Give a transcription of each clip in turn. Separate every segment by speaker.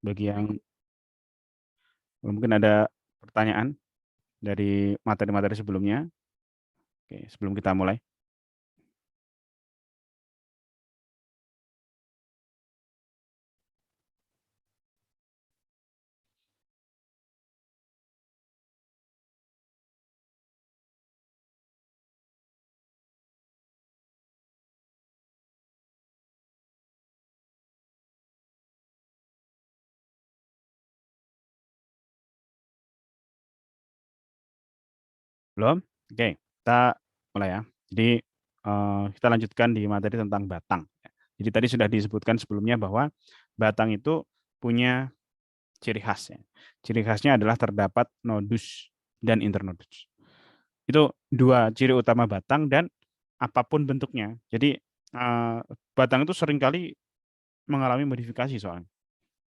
Speaker 1: Bagi yang mungkin ada pertanyaan dari materi-materi sebelumnya. Oke, sebelum kita mulai. Belum? Oke, kita mulai ya. Jadi kita lanjutkan di materi tentang batang. Jadi tadi sudah disebutkan sebelumnya bahwa batang itu punya ciri khas. Ya. Ciri khasnya adalah terdapat nodus dan internodus. Itu dua ciri utama batang dan apapun bentuknya. Jadi batang itu seringkali mengalami modifikasi soalnya.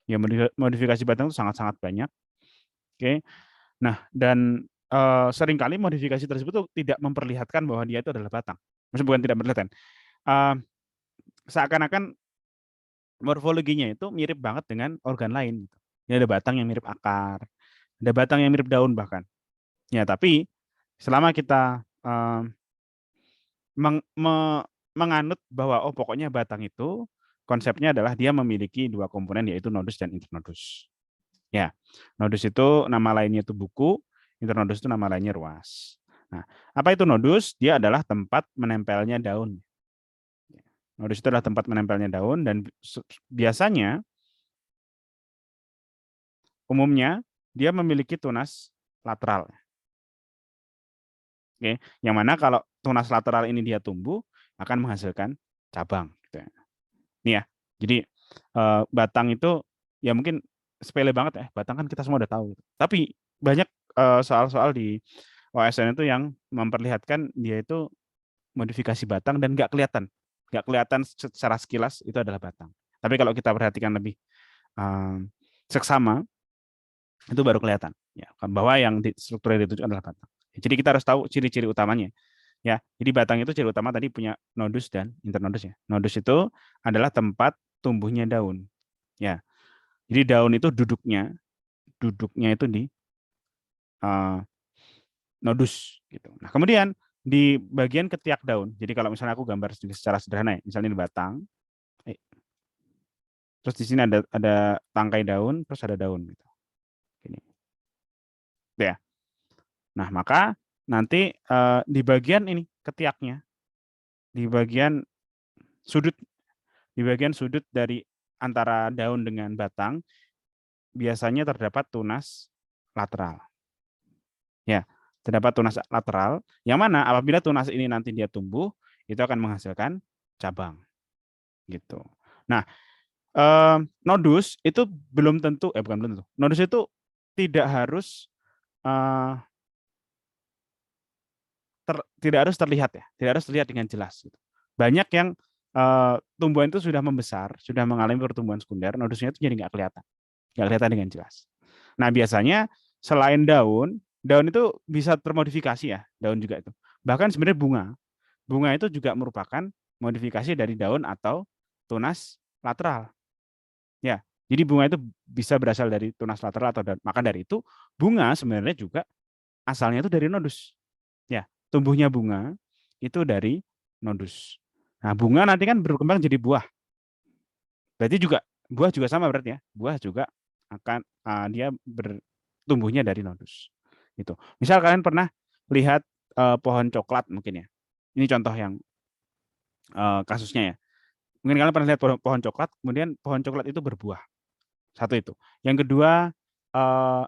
Speaker 1: Ya modifikasi batang itu sangat-sangat banyak. Oke. Nah, dan seringkali modifikasi tersebut tuh tidak memperlihatkan bahwa dia itu adalah batang. Maksudnya bukan tidak memperlihatkan. Uh, Seakan-akan morfologinya itu mirip banget dengan organ lain. Gitu. Ini ada batang yang mirip akar, ada batang yang mirip daun bahkan. Ya, tapi selama kita menganut bahwa oh pokoknya batang itu konsepnya adalah dia memiliki dua komponen yaitu nodus dan internodus. Ya, nodus itu nama lainnya itu buku, internodus itu nama lainnya ruas. Nah, apa itu nodus? Dia adalah tempat menempelnya daun. Nodus itu adalah tempat menempelnya daun dan biasanya umumnya dia memiliki tunas lateral. Oke, yang mana kalau tunas lateral ini dia tumbuh akan menghasilkan cabang. Gitu ya. Nih ya, jadi batang itu ya mungkin sepele banget ya. Batang kan kita semua udah tahu. Tapi banyak soal-soal di OSN itu yang memperlihatkan dia itu modifikasi batang dan nggak kelihatan secara sekilas itu adalah batang. Tapi kalau kita perhatikan lebih seksama itu baru kelihatan ya bahwa yang struktur dituju adalah batang. Jadi kita harus tahu ciri-ciri utamanya. Ya, jadi batang itu ciri utama tadi punya nodus dan internodus ya. Nodus itu adalah tempat tumbuhnya daun. Ya, jadi daun itu duduknya itu di uh, nodus gitu. Nah, kemudian di bagian ketiak daun. Jadi kalau misalnya aku gambar secara sederhana ya, misalnya ini batang, terus di sini ada tangkai daun, terus ada daun gitu. Ini. Ya. Nah, maka nanti di bagian ini ketiaknya, di bagian sudut dari antara daun dengan batang biasanya terdapat tunas lateral. Ya, terdapat tunas lateral yang mana apabila tunas ini nanti dia tumbuh itu akan menghasilkan cabang. Gitu. Nah, nodus itu belum tentu bukan belum tentu. Nodus itu tidak harus tidak harus terlihat ya, tidak harus terlihat dengan jelas. Gitu. Banyak yang tumbuhan itu sudah membesar, sudah mengalami pertumbuhan sekunder, nodusnya itu jadi nggak kelihatan dengan jelas. Nah biasanya selain daun, daun itu bisa termodifikasi ya, daun juga itu. Bahkan sebenarnya bunga itu juga merupakan modifikasi dari daun atau tunas lateral. Ya, jadi bunga itu bisa berasal dari tunas lateral atau daun. Maka dari itu bunga sebenarnya juga asalnya itu dari nodus. Ya, tumbuhnya bunga itu dari nodus. Nah, bunga nanti kan berkembang jadi buah. Berarti juga buah juga sama berarti ya. Buah juga akan dia bertumbuhnya dari nodus. Itu. Misal kalian pernah lihat pohon coklat mungkin ya. Ini contoh yang kasusnya ya. Mungkin kalian pernah lihat pohon coklat, kemudian pohon coklat itu berbuah. Satu itu. Yang kedua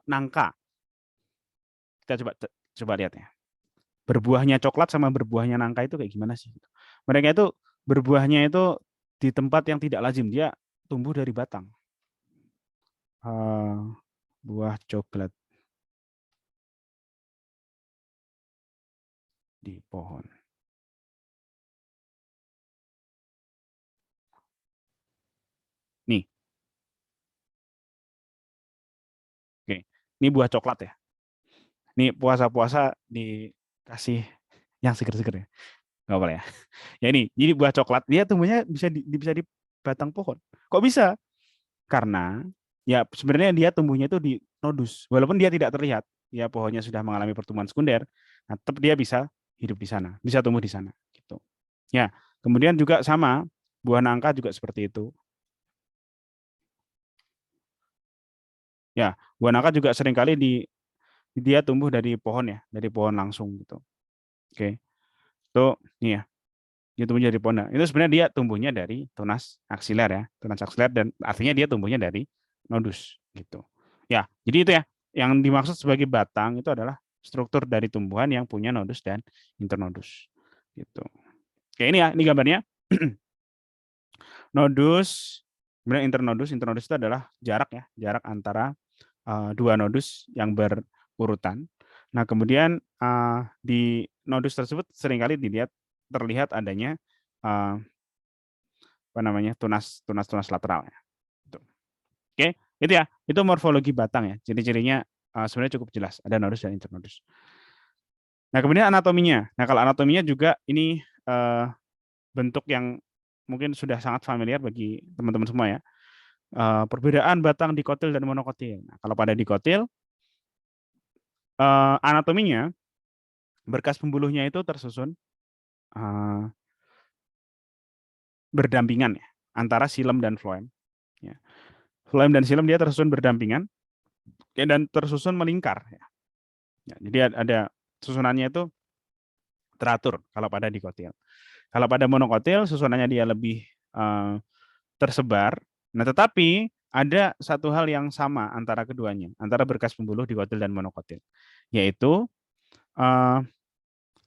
Speaker 1: nangka. Kita coba lihat ya. Berbuahnya coklat sama berbuahnya nangka itu kayak gimana sih? Mereka itu berbuahnya itu di tempat yang tidak lazim, dia tumbuh dari batang. Buah coklat di pohon. Nih, oke. Ini buah coklat ya. Ini puasa-puasa dikasih yang seger-seger ya. Nggak boleh ya. Ya ini, jadi buah coklat dia tumbuhnya bisa di batang pohon. Kok bisa? Karena ya sebenarnya dia tumbuhnya itu di nodus. Walaupun dia tidak terlihat, ya pohonnya sudah mengalami pertumbuhan sekunder, nah tetap dia bisa hidup di sana, bisa tumbuh di sana gitu. Ya, kemudian juga sama buah nangka juga seperti itu. Ya, buah nangka juga seringkali dia tumbuh dari pohon ya, dari pohon langsung gitu. Oke. Itu nih ya, dia tumbuh dari pohon. Nah, itu sebenarnya dia tumbuhnya dari tunas aksiler ya, tunas aksiler dan artinya dia tumbuhnya dari nodus gitu. Ya, jadi itu ya yang dimaksud sebagai batang itu adalah struktur dari tumbuhan yang punya nodus dan internodus gitu. Oke, ini ya, ini gambarnya. Nodus, kemudian internodus. Internodus itu adalah jarak ya, jarak antara dua nodus yang berurutan. Nah, kemudian di nodus tersebut seringkali terlihat adanya apa namanya tunas lateral. Ya. Oke, itu ya, itu morfologi batang ya. Ciri-cirinya sebenarnya cukup jelas, ada nodus dan internodus. Nah, kemudian anatominya. Nah, kalau anatominya juga ini bentuk yang mungkin sudah sangat familiar bagi teman-teman semua ya. Perbedaan batang dikotil dan monokotil. Nah, kalau pada dikotil, anatominya berkas pembuluhnya itu tersusun berdampingan ya, antara silem dan floem. Ya. Floem dan silem dia tersusun berdampingan dan tersusun melingkar. Ya. Ya, jadi ada susunannya itu teratur kalau pada dikotil. Kalau pada monokotil susunannya dia lebih tersebar. Nah, tetapi ada satu hal yang sama antara keduanya, antara berkas pembuluh dikotil dan monokotil, yaitu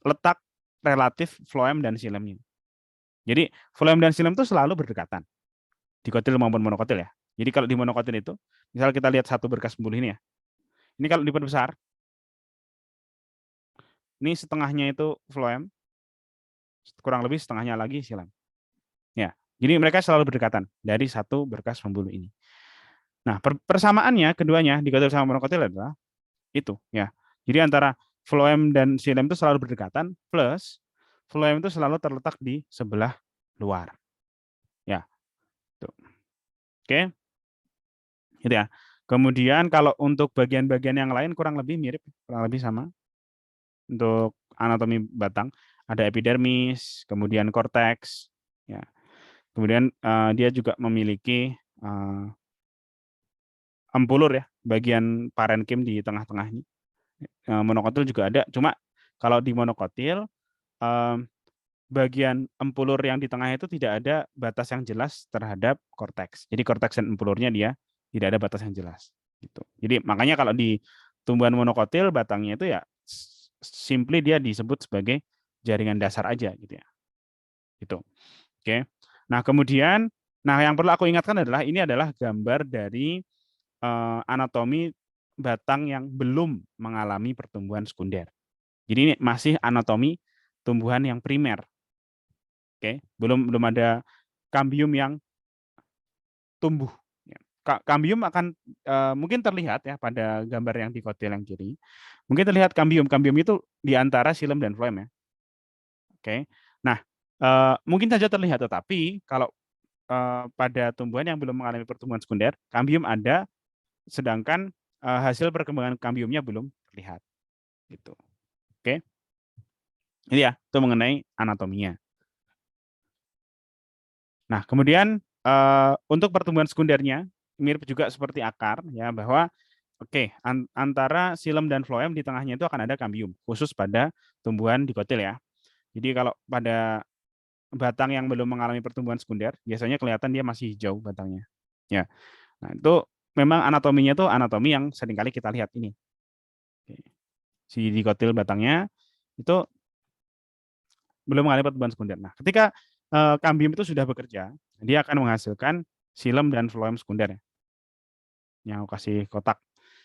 Speaker 1: letak relatif floem dan silemnya. Jadi floem dan silem itu selalu berdekatan, dikotil maupun monokotil ya. Jadi kalau di monokotil itu, misal kita lihat satu berkas pembuluh ini ya, ini kalau diperbesar, ini setengahnya itu floem, kurang lebih setengahnya lagi silem. Ya, jadi mereka selalu berdekatan dari satu berkas pembuluh ini. Nah, persamaannya keduanya dikotil sama monokotil adalah itu ya. Jadi antara floem dan silem itu selalu berdekatan plus floem itu selalu terletak di sebelah luar. Ya. Tuh. Oke. Gitu ya. Kemudian kalau untuk bagian-bagian yang lain kurang lebih mirip, kurang lebih sama. Untuk anatomi batang ada epidermis, kemudian korteks, ya. Kemudian dia juga memiliki ampulur ya, bagian parenkim di tengah-tengahnya. Monokotil juga ada, cuma kalau di monokotil bagian empulur yang di tengah itu tidak ada batas yang jelas terhadap korteks. Jadi korteks dan empulurnya dia tidak ada batas yang jelas. Gitu. Jadi makanya kalau di tumbuhan monokotil batangnya itu ya simply dia disebut sebagai jaringan dasar aja gitu ya. Gitu. Oke. Nah, kemudian yang perlu aku ingatkan adalah ini adalah gambar dari anatomi batang yang belum mengalami pertumbuhan sekunder. Jadi ini masih anatomi tumbuhan yang primer. Oke, belum ada kambium yang tumbuh. Kambium akan mungkin terlihat ya pada gambar yang di kotil yang kiri. Mungkin terlihat kambium. Kambium itu di antara silem dan floem ya. Oke. Nah, mungkin saja terlihat, tetapi kalau pada tumbuhan yang belum mengalami pertumbuhan sekunder, kambium ada, sedangkan hasil perkembangan kambiumnya belum terlihat. Gitu. Oke. Ini ya, itu mengenai anatominya. Nah, kemudian untuk pertumbuhan sekundernya mirip juga seperti akar ya, bahwa antara silem dan floem di tengahnya itu akan ada kambium, khusus pada tumbuhan dikotil ya. Jadi kalau pada batang yang belum mengalami pertumbuhan sekunder, biasanya kelihatan dia masih hijau batangnya. Ya. Nah, itu memang anatominya itu anatomi yang seringkali kita lihat ini. Si dikotil batangnya itu belum mengalami pertumbuhan sekunder. Nah, ketika kambium itu sudah bekerja, dia akan menghasilkan silem dan floem sekunder ya. Yang aku kasih kotak.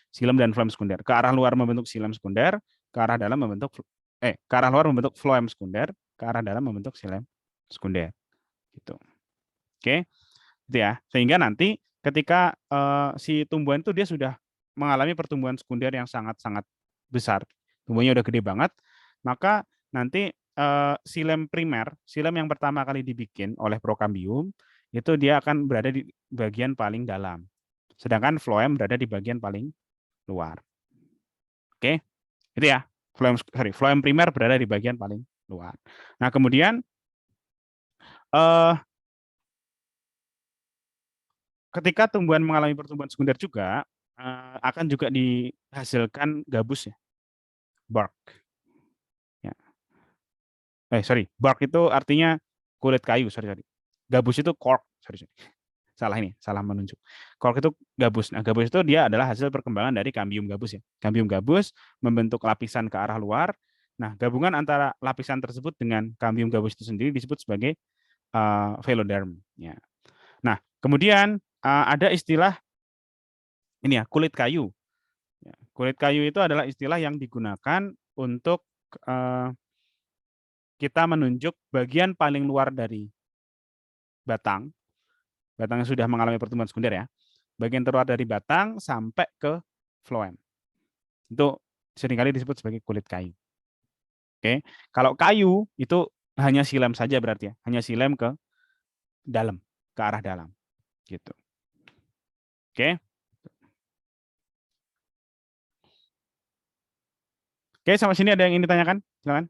Speaker 1: Silem dan floem sekunder. Ke arah luar membentuk silem sekunder, ke arah dalam membentuk ke arah luar membentuk floem sekunder, ke arah dalam membentuk silem sekunder. Gitu. Oke. Gitu ya. Sehingga nanti ketika si tumbuhan itu dia sudah mengalami pertumbuhan sekunder yang sangat-sangat besar, tumbuhnya udah gede banget, maka nanti silem primer, silem yang pertama kali dibikin oleh prokambium, itu dia akan berada di bagian paling dalam. sedangkan floem berada di bagian paling luar. Oke, itu ya. Floem primer berada di bagian paling luar. Nah, kemudian ketika tumbuhan mengalami pertumbuhan sekunder juga akan juga dihasilkan gabus ya, bark. Ya. Sorry, bark itu artinya kulit kayu, sorry. Gabus itu cork, sorry. Salah ini, salah menunjuk. Cork itu gabus. Nah, gabus itu dia adalah hasil perkembangan dari cambium gabus ya. Cambium gabus membentuk lapisan ke arah luar. Nah, gabungan antara lapisan tersebut dengan cambium gabus itu sendiri disebut sebagai veloderm. Ya. Nah, kemudian ada istilah ini ya, kulit kayu. Ya, kulit kayu itu adalah istilah yang digunakan untuk kita menunjuk bagian paling luar dari batang. Batang yang sudah mengalami pertumbuhan sekunder ya. Bagian terluar dari batang sampai ke floem. Itu seringkali disebut sebagai kulit kayu. Oke, kalau kayu itu hanya silem saja berarti ya, hanya silem ke dalam, ke arah dalam, gitu. Oke, oke sampai sini ada yang ingin ditanyakan? Silakan.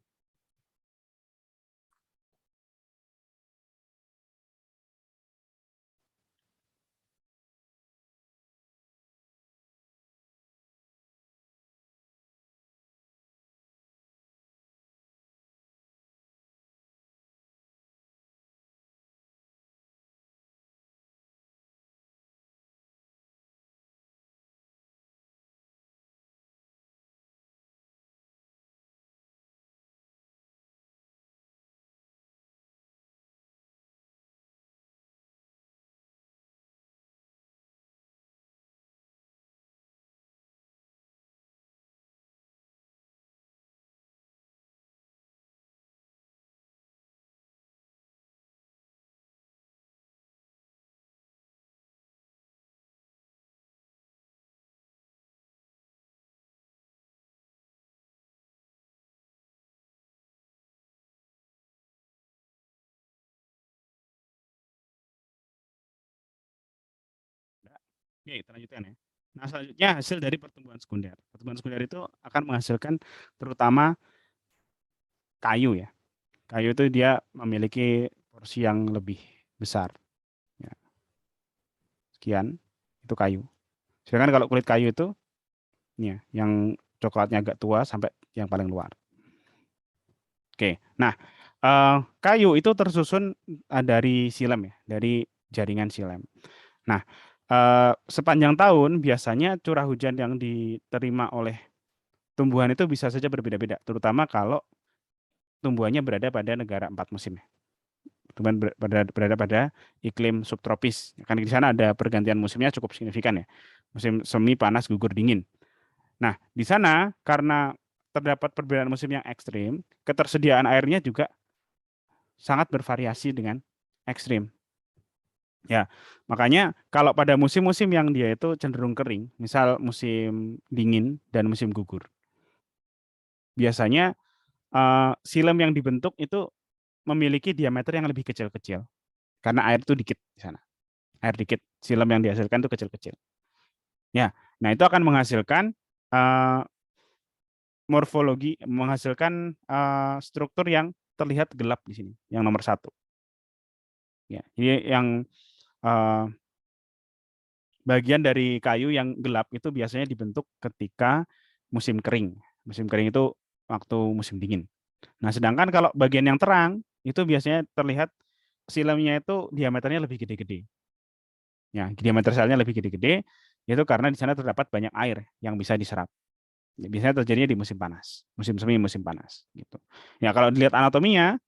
Speaker 1: Oke, kita lanjutkan ya. Nah, selanjutnya hasil dari pertumbuhan sekunder. Pertumbuhan sekunder itu akan menghasilkan terutama kayu ya. Kayu itu dia memiliki porsi yang lebih besar. Ya, sekian, itu kayu. Sedangkan kalau kulit kayu itu, ya, yang coklatnya agak tua sampai yang paling luar. Oke, nah kayu itu tersusun dari silem ya, dari jaringan silem. Nah, sepanjang tahun biasanya curah hujan yang diterima oleh tumbuhan itu bisa saja berbeda-beda, terutama kalau tumbuhannya berada pada negara 4 musim ya. Tumbuhan berada pada iklim subtropis. Kan di sana ada pergantian musimnya cukup signifikan ya. Musim semi, panas, gugur, dingin. Nah, di sana karena terdapat perbedaan musim yang ekstrim, ketersediaan airnya juga sangat bervariasi dengan ekstrim. Ya, makanya kalau pada musim-musim yang dia itu cenderung kering, misal musim dingin dan musim gugur, biasanya silem yang dibentuk itu memiliki diameter yang lebih kecil-kecil karena air itu dikit di sana. Air dikit, silem yang dihasilkan itu kecil-kecil. Ya, nah itu akan menghasilkan uh, morfologi, menghasilkan struktur yang terlihat gelap di sini, yang nomor satu. Ya, ini yang uh, bagian dari kayu yang gelap itu biasanya dibentuk ketika musim kering. Musim kering itu waktu musim dingin. Nah, sedangkan kalau bagian yang terang itu biasanya terlihat silemnya itu diameternya lebih gede-gede. Ya, diameter selnya lebih gede-gede, itu karena di sana terdapat banyak air yang bisa diserap. Ya, biasanya terjadinya di musim panas, musim semi, musim panas. Gitu. Ya, kalau dilihat anatominya,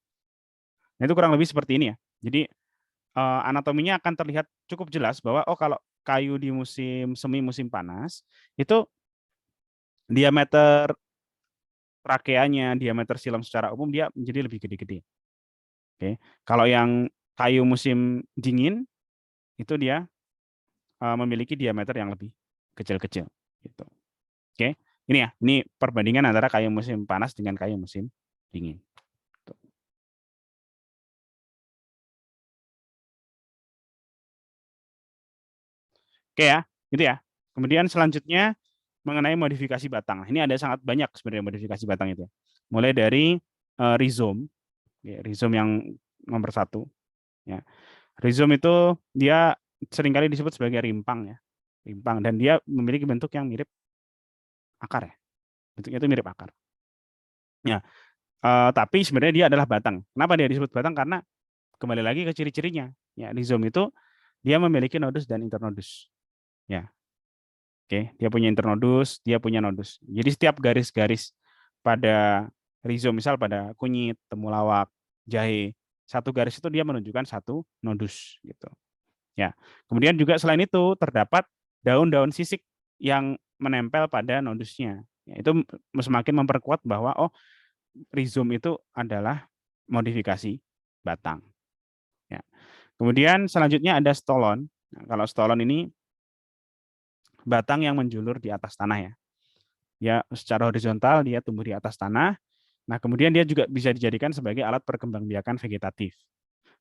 Speaker 1: nah itu kurang lebih seperti ini ya. Jadi anatominya akan terlihat cukup jelas bahwa oh kalau kayu di musim semi, musim panas itu diameter trakeanya, diameter silam secara umum dia menjadi lebih gede-gede. Oke, kalau yang kayu musim dingin itu dia memiliki diameter yang lebih kecil-kecil. Gitu. Oke, ini ya, ini perbandingan antara kayu musim panas dengan kayu musim dingin. Oke ya, Gitu ya. Kemudian selanjutnya mengenai modifikasi batang. Ini ada sangat banyak sebenarnya modifikasi batang itu. Mulai dari rhizome, ya, rhizome yang nomor 1. Ya. Rhizome itu dia seringkali disebut sebagai rimpang ya, rimpang, dan dia memiliki bentuk yang mirip akar ya, bentuknya itu mirip akar. Ya, tapi sebenarnya dia adalah batang. Kenapa dia disebut batang? Karena kembali lagi ke ciri-cirinya. Ya, rhizome itu dia memiliki nodus dan internodus. Ya, oke, dia punya internodus, dia punya nodus. Jadi setiap garis-garis pada rhizome, misal pada kunyit, temulawak, jahe, satu garis itu dia menunjukkan satu nodus gitu. Ya. Kemudian juga selain itu terdapat daun-daun sisik yang menempel pada nodusnya. Ya, itu semakin memperkuat bahwa rhizome itu adalah modifikasi batang. Ya. Kemudian selanjutnya ada stolon. Nah, kalau stolon ini batang yang menjulur di atas tanah ya. Ya, secara horizontal dia tumbuh di atas tanah. Nah, kemudian dia juga bisa dijadikan sebagai alat perkembangbiakan vegetatif.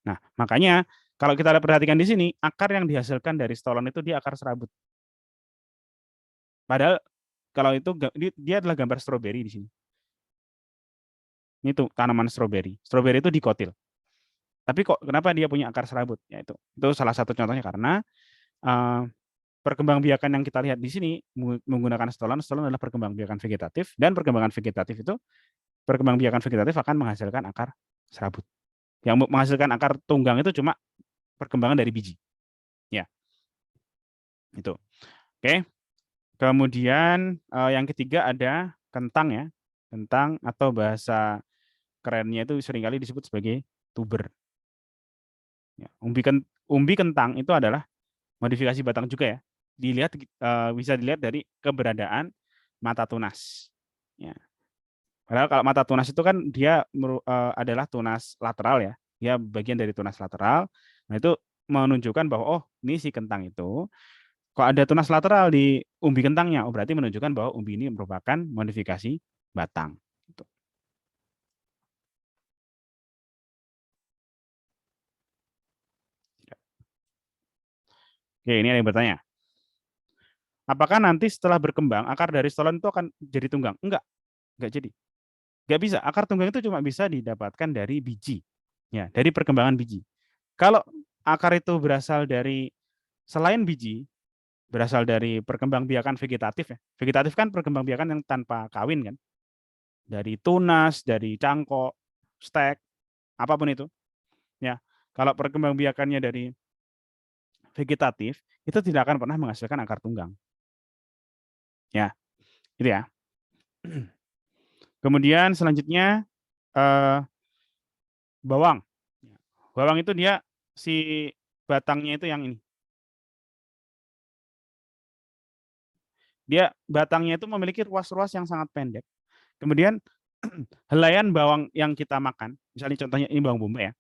Speaker 1: Nah, makanya kalau kita perhatikan di sini, akar yang dihasilkan dari stolon itu dia akar serabut. Padahal kalau itu dia adalah gambar stroberi di sini. Ini tuh tanaman stroberi. Stroberi itu dikotil. Tapi kok kenapa dia punya akar serabut? Ya itu salah satu contohnya karena uh, perkembangbiakan yang kita lihat di sini menggunakan stolon. Stolon adalah perkembangbiakan vegetatif, dan perkembangbiakan vegetatif akan menghasilkan akar serabut. Yang menghasilkan akar tunggang itu cuma perkembangan dari biji. Ya, itu. Oke. Kemudian yang ketiga ada kentang ya. Kentang atau bahasa kerennya itu seringkali disebut sebagai tuber. Ya, umbi kentang itu adalah modifikasi batang juga ya. Bisa dilihat dari keberadaan mata tunas. Ya. Padahal kalau mata tunas itu kan dia adalah tunas lateral ya. Dia bagian dari tunas lateral. Nah, itu menunjukkan bahwa ini si kentang itu kok ada tunas lateral di umbi kentangnya. Berarti menunjukkan bahwa umbi ini merupakan modifikasi batang. Gitu. Oke, ini ada yang bertanya. Apakah nanti setelah berkembang akar dari stolon itu akan jadi tunggang? Enggak jadi. Enggak bisa. Akar tunggang itu cuma bisa didapatkan dari biji. Ya, dari perkembangan biji. Kalau akar itu berasal dari selain biji, berasal dari perkembangbiakan vegetatif ya. Vegetatif kan perkembangbiakan yang tanpa kawin kan. Dari tunas, dari cangkok, stek, apapun itu. Ya. Kalau perkembangbiakannya dari vegetatif, itu tidak akan pernah menghasilkan akar tunggang. Ya, gitu ya. Kemudian selanjutnya bawang. Bawang itu dia si batangnya itu yang ini. Dia batangnya itu memiliki ruas-ruas yang sangat pendek. Kemudian helaian bawang yang kita makan, misalnya contohnya ini bawang bombay ya,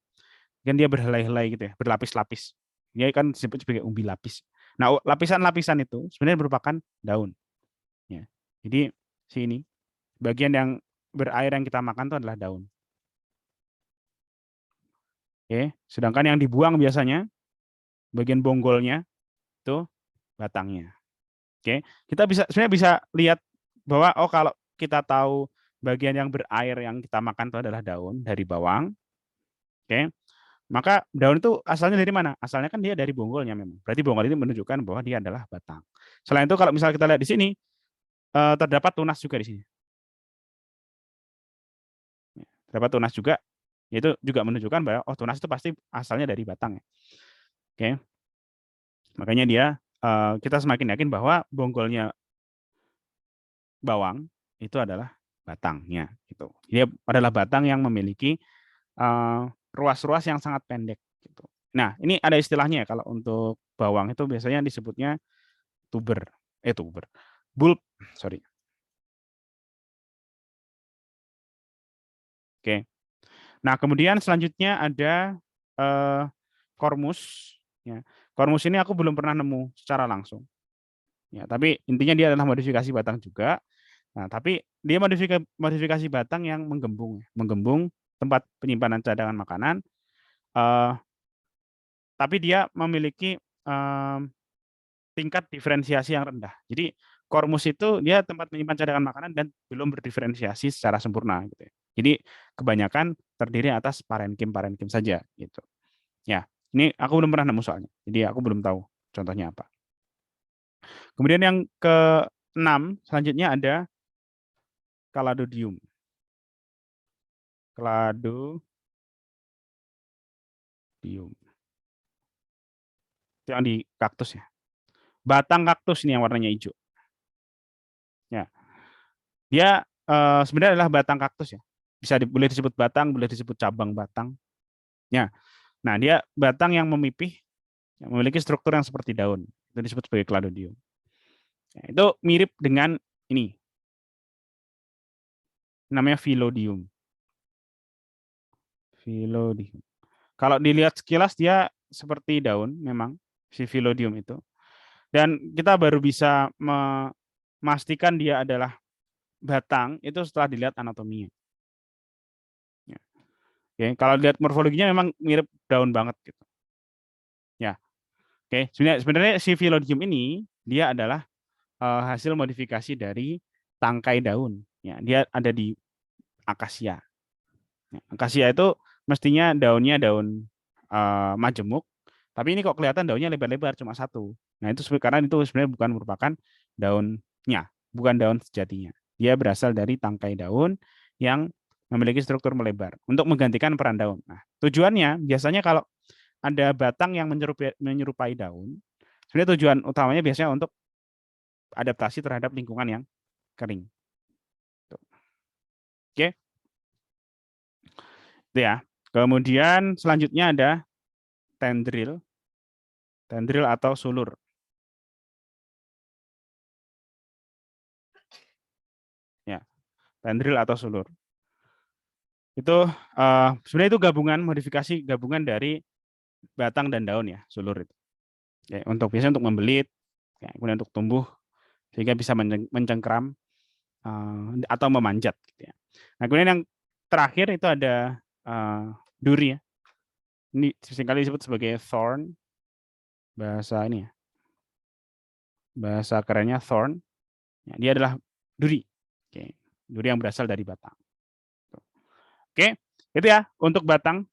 Speaker 1: kan dia berhelai-helai gitu ya, berlapis-lapis. Dia kan disebut sebagai umbi lapis. Nah, lapisan-lapisan itu sebenarnya merupakan daun. Ya. Jadi ini bagian yang berair yang kita makan itu adalah daun. Oke, sedangkan yang dibuang biasanya bagian bonggolnya itu batangnya. Oke, kita sebenarnya bisa lihat bahwa kalau kita tahu bagian yang berair yang kita makan itu adalah daun dari bawang, oke, maka daun itu asalnya dari mana? Asalnya kan dia dari bonggolnya memang. Berarti bonggol ini menunjukkan bahwa dia adalah batang. Selain itu kalau misalnya kita lihat di sini terdapat tunas juga di sini. Terdapat tunas juga, itu juga menunjukkan bahwa tunas itu pasti asalnya dari batang ya. Oke, makanya dia kita semakin yakin bahwa bonggolnya bawang itu adalah batangnya gitu. Dia adalah batang yang memiliki ruas-ruas yang sangat pendek gitu. Nah, ini ada istilahnya ya, kalau untuk bawang itu biasanya disebutnya tuber. Tuber. Bulb, sorry. Oke. Nah, kemudian selanjutnya ada kormus ya. Kormus ini aku belum pernah nemu secara langsung. Ya, tapi intinya dia adalah modifikasi batang juga. Nah, tapi dia modifikasi batang yang menggembung tempat penyimpanan cadangan makanan. Tapi dia memiliki tingkat diferensiasi yang rendah. Jadi kormus itu dia tempat menyimpan cadangan makanan dan belum berdiferensiasi secara sempurna gitu ya. Jadi kebanyakan terdiri atas parenkim saja gitu. Ya, ini aku belum pernah nemu soalnya. Jadi aku belum tahu contohnya apa. Kemudian yang ke-6 selanjutnya ada Caladium. Caladium. Itu yang di kaktus ya. Batang kaktus ini yang warnanya hijau. Ya. Dia sebenarnya adalah batang kaktus ya. Boleh disebut batang, boleh disebut cabang batang. Ya. Nah, dia batang yang memipih, yang memiliki struktur yang seperti daun. Itu disebut sebagai Caladium. Ya, itu mirip dengan ini. Namanya Phyllodyum. Phyllodyum. Kalau dilihat sekilas dia seperti daun memang si Phyllodyum itu. Dan kita baru bisa memastikan dia adalah batang itu setelah dilihat anatominya. Ya. Oke, kalau lihat morfologinya memang mirip daun banget gitu. Ya. Oke, sebenarnya si Phyllodyum ini dia adalah hasil modifikasi dari tangkai daun. Ya, dia ada di akasia. Ya, akasia itu mestinya daunnya daun majemuk, tapi ini kok kelihatan daunnya lebar-lebar cuma satu. Nah, itu karena itu sebenarnya bukan merupakan daunnya, bukan daun sejatinya. Dia berasal dari tangkai daun yang memiliki struktur melebar untuk menggantikan peran daun. Nah, tujuannya biasanya kalau ada batang yang menyerupai daun, sebenarnya tujuan utamanya biasanya untuk adaptasi terhadap lingkungan yang kering. Oke, itu ya. Kemudian selanjutnya ada tendril, atau sulur. Ya, tendril atau sulur. Itu sebenarnya itu modifikasi gabungan dari batang dan daun ya, sulur itu. Ya, biasanya untuk membelit, ya, kemudian untuk tumbuh sehingga bisa mencengkram atau memanjat gitu ya. Nah, kemudian yang terakhir itu ada duri ya. Ini seringkali disebut sebagai thorn, bahasa ini ya. Bahasa kerennya thorn. Ya, dia adalah duri. Oke. Duri yang berasal dari batang. Oke, itu ya untuk batang.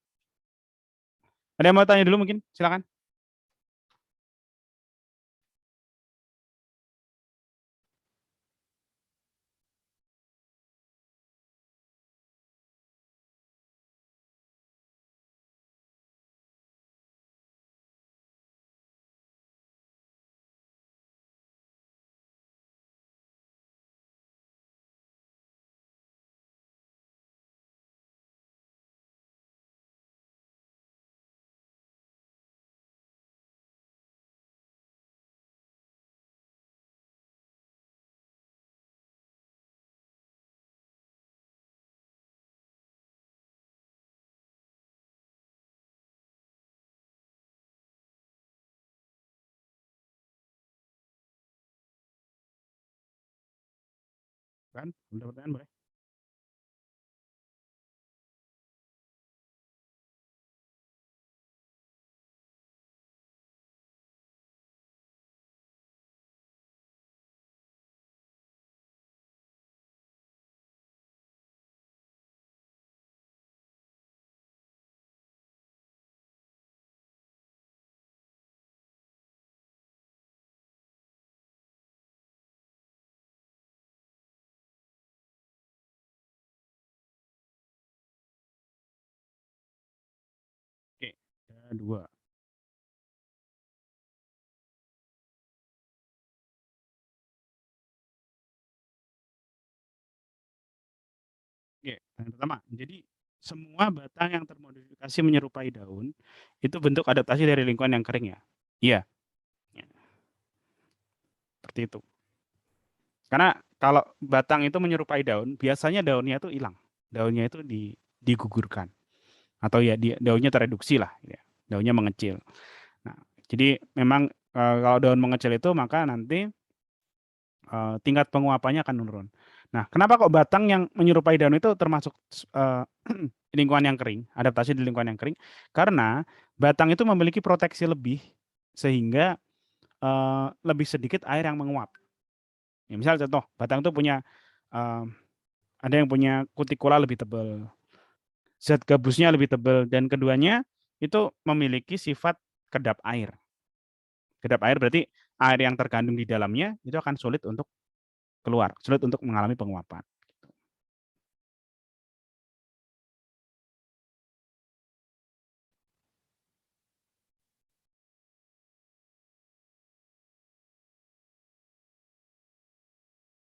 Speaker 1: Ada yang mau tanya dulu mungkin? Silakan. Kan, ada pertanyaan boleh. Oke, ada dua. Oke, yang pertama, jadi semua batang yang termodifikasi menyerupai daun itu bentuk adaptasi dari lingkungan yang kering ya. Iya, ya, seperti itu. Karena kalau batang itu menyerupai daun, biasanya daunnya itu hilang. Daunnya itu digugurkan atau ya daunnya tereduksi lah, ya. Daunnya mengecil. Nah, jadi memang kalau daun mengecil itu maka nanti tingkat penguapannya akan menurun. Nah, kenapa kok batang yang menyerupai daun itu termasuk lingkungan yang kering, adaptasi di lingkungan yang kering? Karena batang itu memiliki proteksi lebih sehingga lebih sedikit air yang menguap. Ya, misal contoh, batang itu punya ada yang punya kutikula lebih tebal, zat gabusnya lebih tebal, dan keduanya itu memiliki sifat kedap air. Kedap air berarti air yang terkandung di dalamnya itu akan sulit untuk keluar, sulit untuk mengalami penguapan.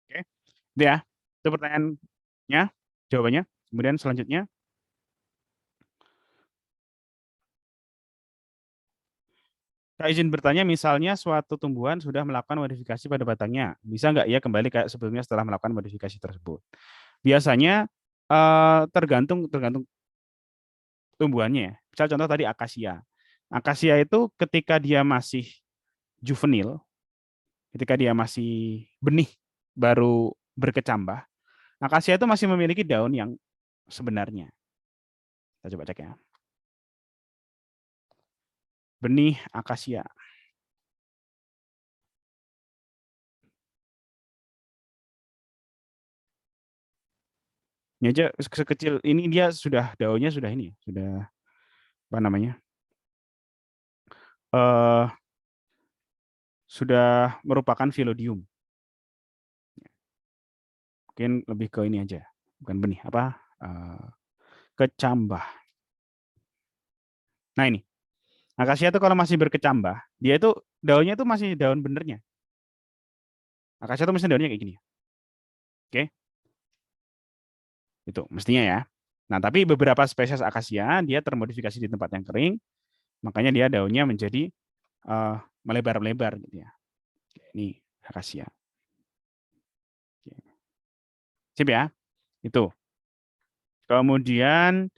Speaker 1: Oke, itu ya. Itu pertanyaannya, jawabannya. Kemudian selanjutnya, Kak izin bertanya, misalnya suatu tumbuhan sudah melakukan modifikasi pada batangnya, bisa nggak ya kembali kayak sebelumnya setelah melakukan modifikasi tersebut? Biasanya tergantung tergantung tumbuhannya ya. Misal contoh tadi akasia. Akasia itu ketika dia masih juvenil, ketika dia masih benih baru berkecambah, akasia itu masih memiliki daun yang sebenarnya. Kita coba cek ya. Benih akasia. Ini aja sekecil ini dia sudah daunnya sudah ini ya, sudah apa namanya? eh sudah merupakan phyllodyum. Mungkin lebih ke ini aja, bukan benih apa? Kecambah. Nah ini, akasia itu kalau masih berkecambah, dia itu daunnya itu masih daun benernya. Akasia itu masih daunnya kayak gini. Oke, itu mestinya ya. Nah, tapi beberapa spesies akasia dia termodifikasi di tempat yang kering, makanya dia daunnya menjadi melebar-lebar gitu ya. Ini akasia. Sip ya, itu. Kemudian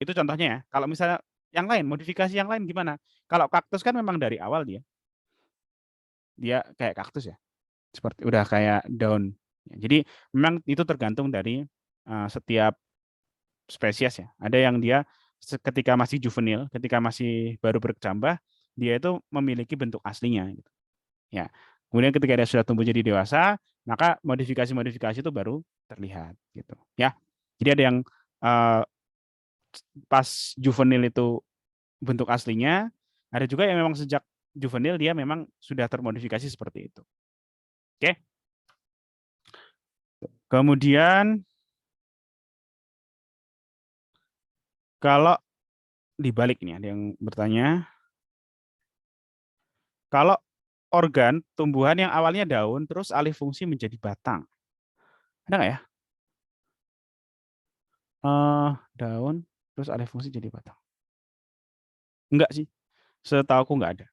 Speaker 1: itu contohnya ya. Kalau misalnya yang lain, modifikasi yang lain gimana? Kalau kaktus kan memang dari awal dia kayak kaktus ya, seperti udah kayak daun. Jadi memang itu tergantung dari setiap spesies ya. Ada yang dia ketika masih juvenil, ketika masih baru berkecambah, dia itu memiliki bentuk aslinya. Gitu. Ya. Kemudian ketika dia sudah tumbuh jadi dewasa, maka modifikasi-modifikasi itu baru terlihat. Gitu. Ya. Jadi ada yang uh, pas juvenil itu bentuk aslinya, ada juga yang memang sejak juvenil dia memang sudah termodifikasi seperti itu. Oke. Kemudian kalau dibalik ini ada yang bertanya, kalau organ tumbuhan yang awalnya daun terus alih fungsi menjadi batang, ada nggak ya? Daun terus alih fungsi jadi batang? Enggak sih, setahu aku nggak ada.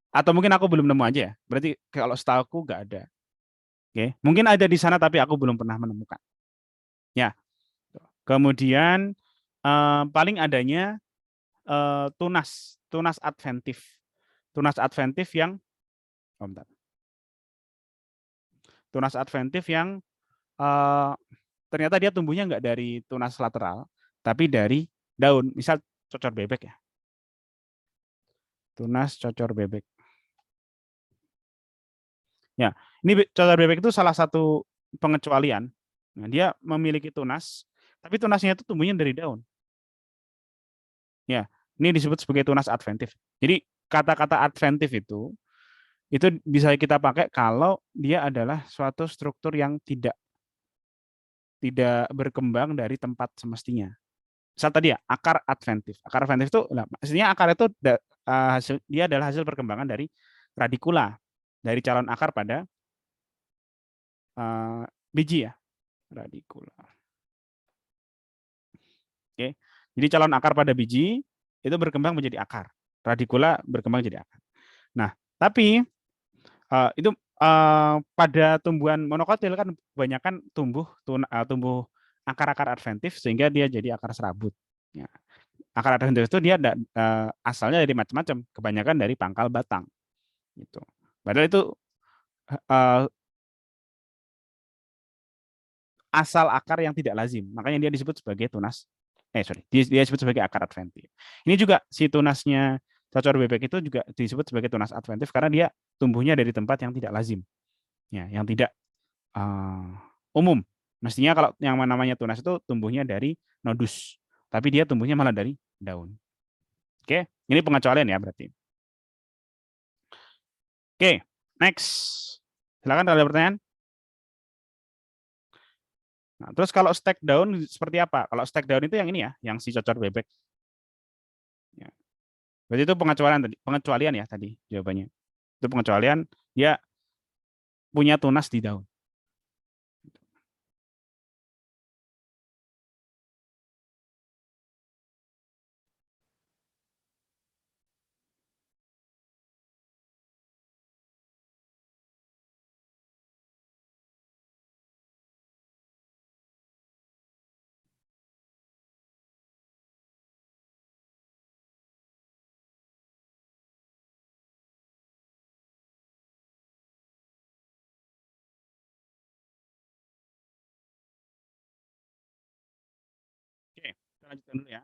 Speaker 1: Atau mungkin aku belum nemu aja ya. Berarti kalau setahu aku nggak ada. Oke, mungkin ada di sana tapi aku belum pernah menemukan. Ya, kemudian paling adanya tunas, tunas adventif, tunas adventif yang, oh, bentar. Tunas adventif yang eh, ternyata dia tumbuhnya nggak dari tunas lateral, tapi dari daun. Misal cocor bebek ya, tunas cocor bebek. Ya, ini cocor bebek itu salah satu pengecualian. Nah, dia memiliki tunas, tapi tunasnya itu tumbuhnya dari daun. Ya, ini disebut sebagai tunas adventif. Jadi kata-kata adventif itu bisa kita pakai kalau dia adalah suatu struktur yang tidak berkembang dari tempat semestinya. Misal tadi ya, akar adventif. Akar adventif itu, maksudnya akar itu dia adalah hasil perkembangan dari radikula, dari calon akar pada biji ya, radikula. Oke, jadi calon akar pada biji itu berkembang menjadi akar, radikula berkembang jadi akar. Nah, tapi itu pada tumbuhan monokotil kan kebanyakan tumbuh akar-akar adventif sehingga dia jadi akar serabut. Ya. Akar adventif itu dia asalnya dari macam-macam, kebanyakan dari pangkal batang. Gitu. Padahal itu uh, asal akar yang tidak lazim, makanya dia disebut sebagai tunas. Dia disebut sebagai akar adventif. Ini juga si tunasnya cocor bebek itu juga disebut sebagai tunas adventif karena dia tumbuhnya dari tempat yang tidak lazim, ya, yang tidak umum. Mestinya kalau yang namanya tunas itu tumbuhnya dari nodus, tapi dia tumbuhnya malah dari daun. Oke, ini pengecualian ya berarti. Oke, next. Silakan kalau ada pertanyaan. Nah, terus kalau stek daun seperti apa? Kalau stek daun itu yang ini ya, yang si cocor bebek. Ya. Berarti itu pengecualian tadi, pengecualian ya tadi jawabannya. Itu pengecualian dia punya tunas di daun. Oke, kita lanjutkan dulu ya.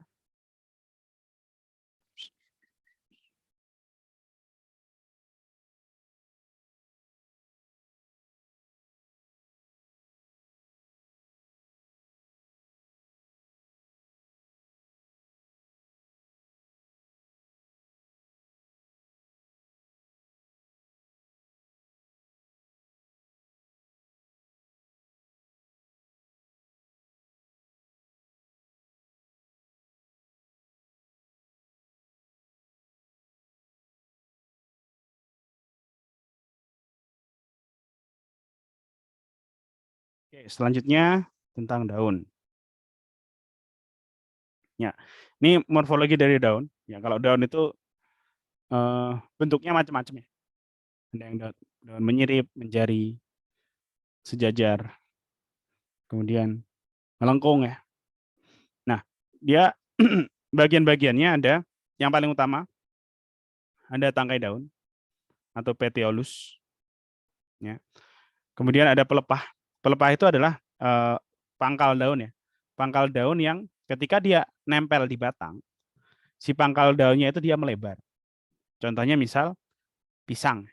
Speaker 1: Oke, selanjutnya tentang daun. Ya, ini morfologi dari daun. Ya, kalau daun itu bentuknya macam-macam ya. Ada yang daun menyirip, menjari, sejajar, kemudian melengkung ya. Nah, dia bagian-bagiannya ada yang paling utama ada tangkai daun atau petiolus. Ya. Kemudian ada pelepah. Pelepah itu adalah pangkal daun ya. Pangkal daun yang ketika dia nempel di batang, si pangkal daunnya itu dia melebar. Contohnya misal pisang.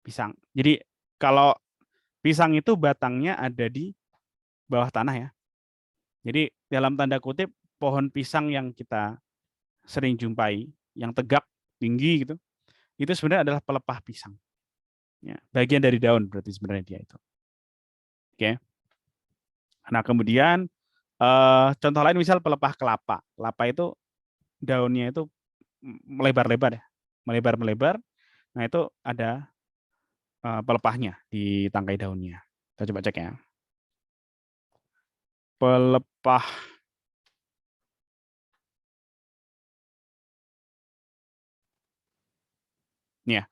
Speaker 1: Pisang. Jadi kalau pisang itu batangnya ada di bawah tanah ya. Jadi dalam tanda kutip pohon pisang yang kita sering jumpai, yang tegak, tinggi gitu, itu sebenarnya adalah pelepah pisang. Ya, bagian dari daun berarti sebenarnya dia itu. Oke. Nah kemudian contoh lain misal pelepah kelapa. Kelapa itu daunnya itu melebar-lebar ya, melebar-melebar. Nah itu ada pelepahnya di tangkai daunnya. Kita coba cek ya. Pelepah. Nih ya,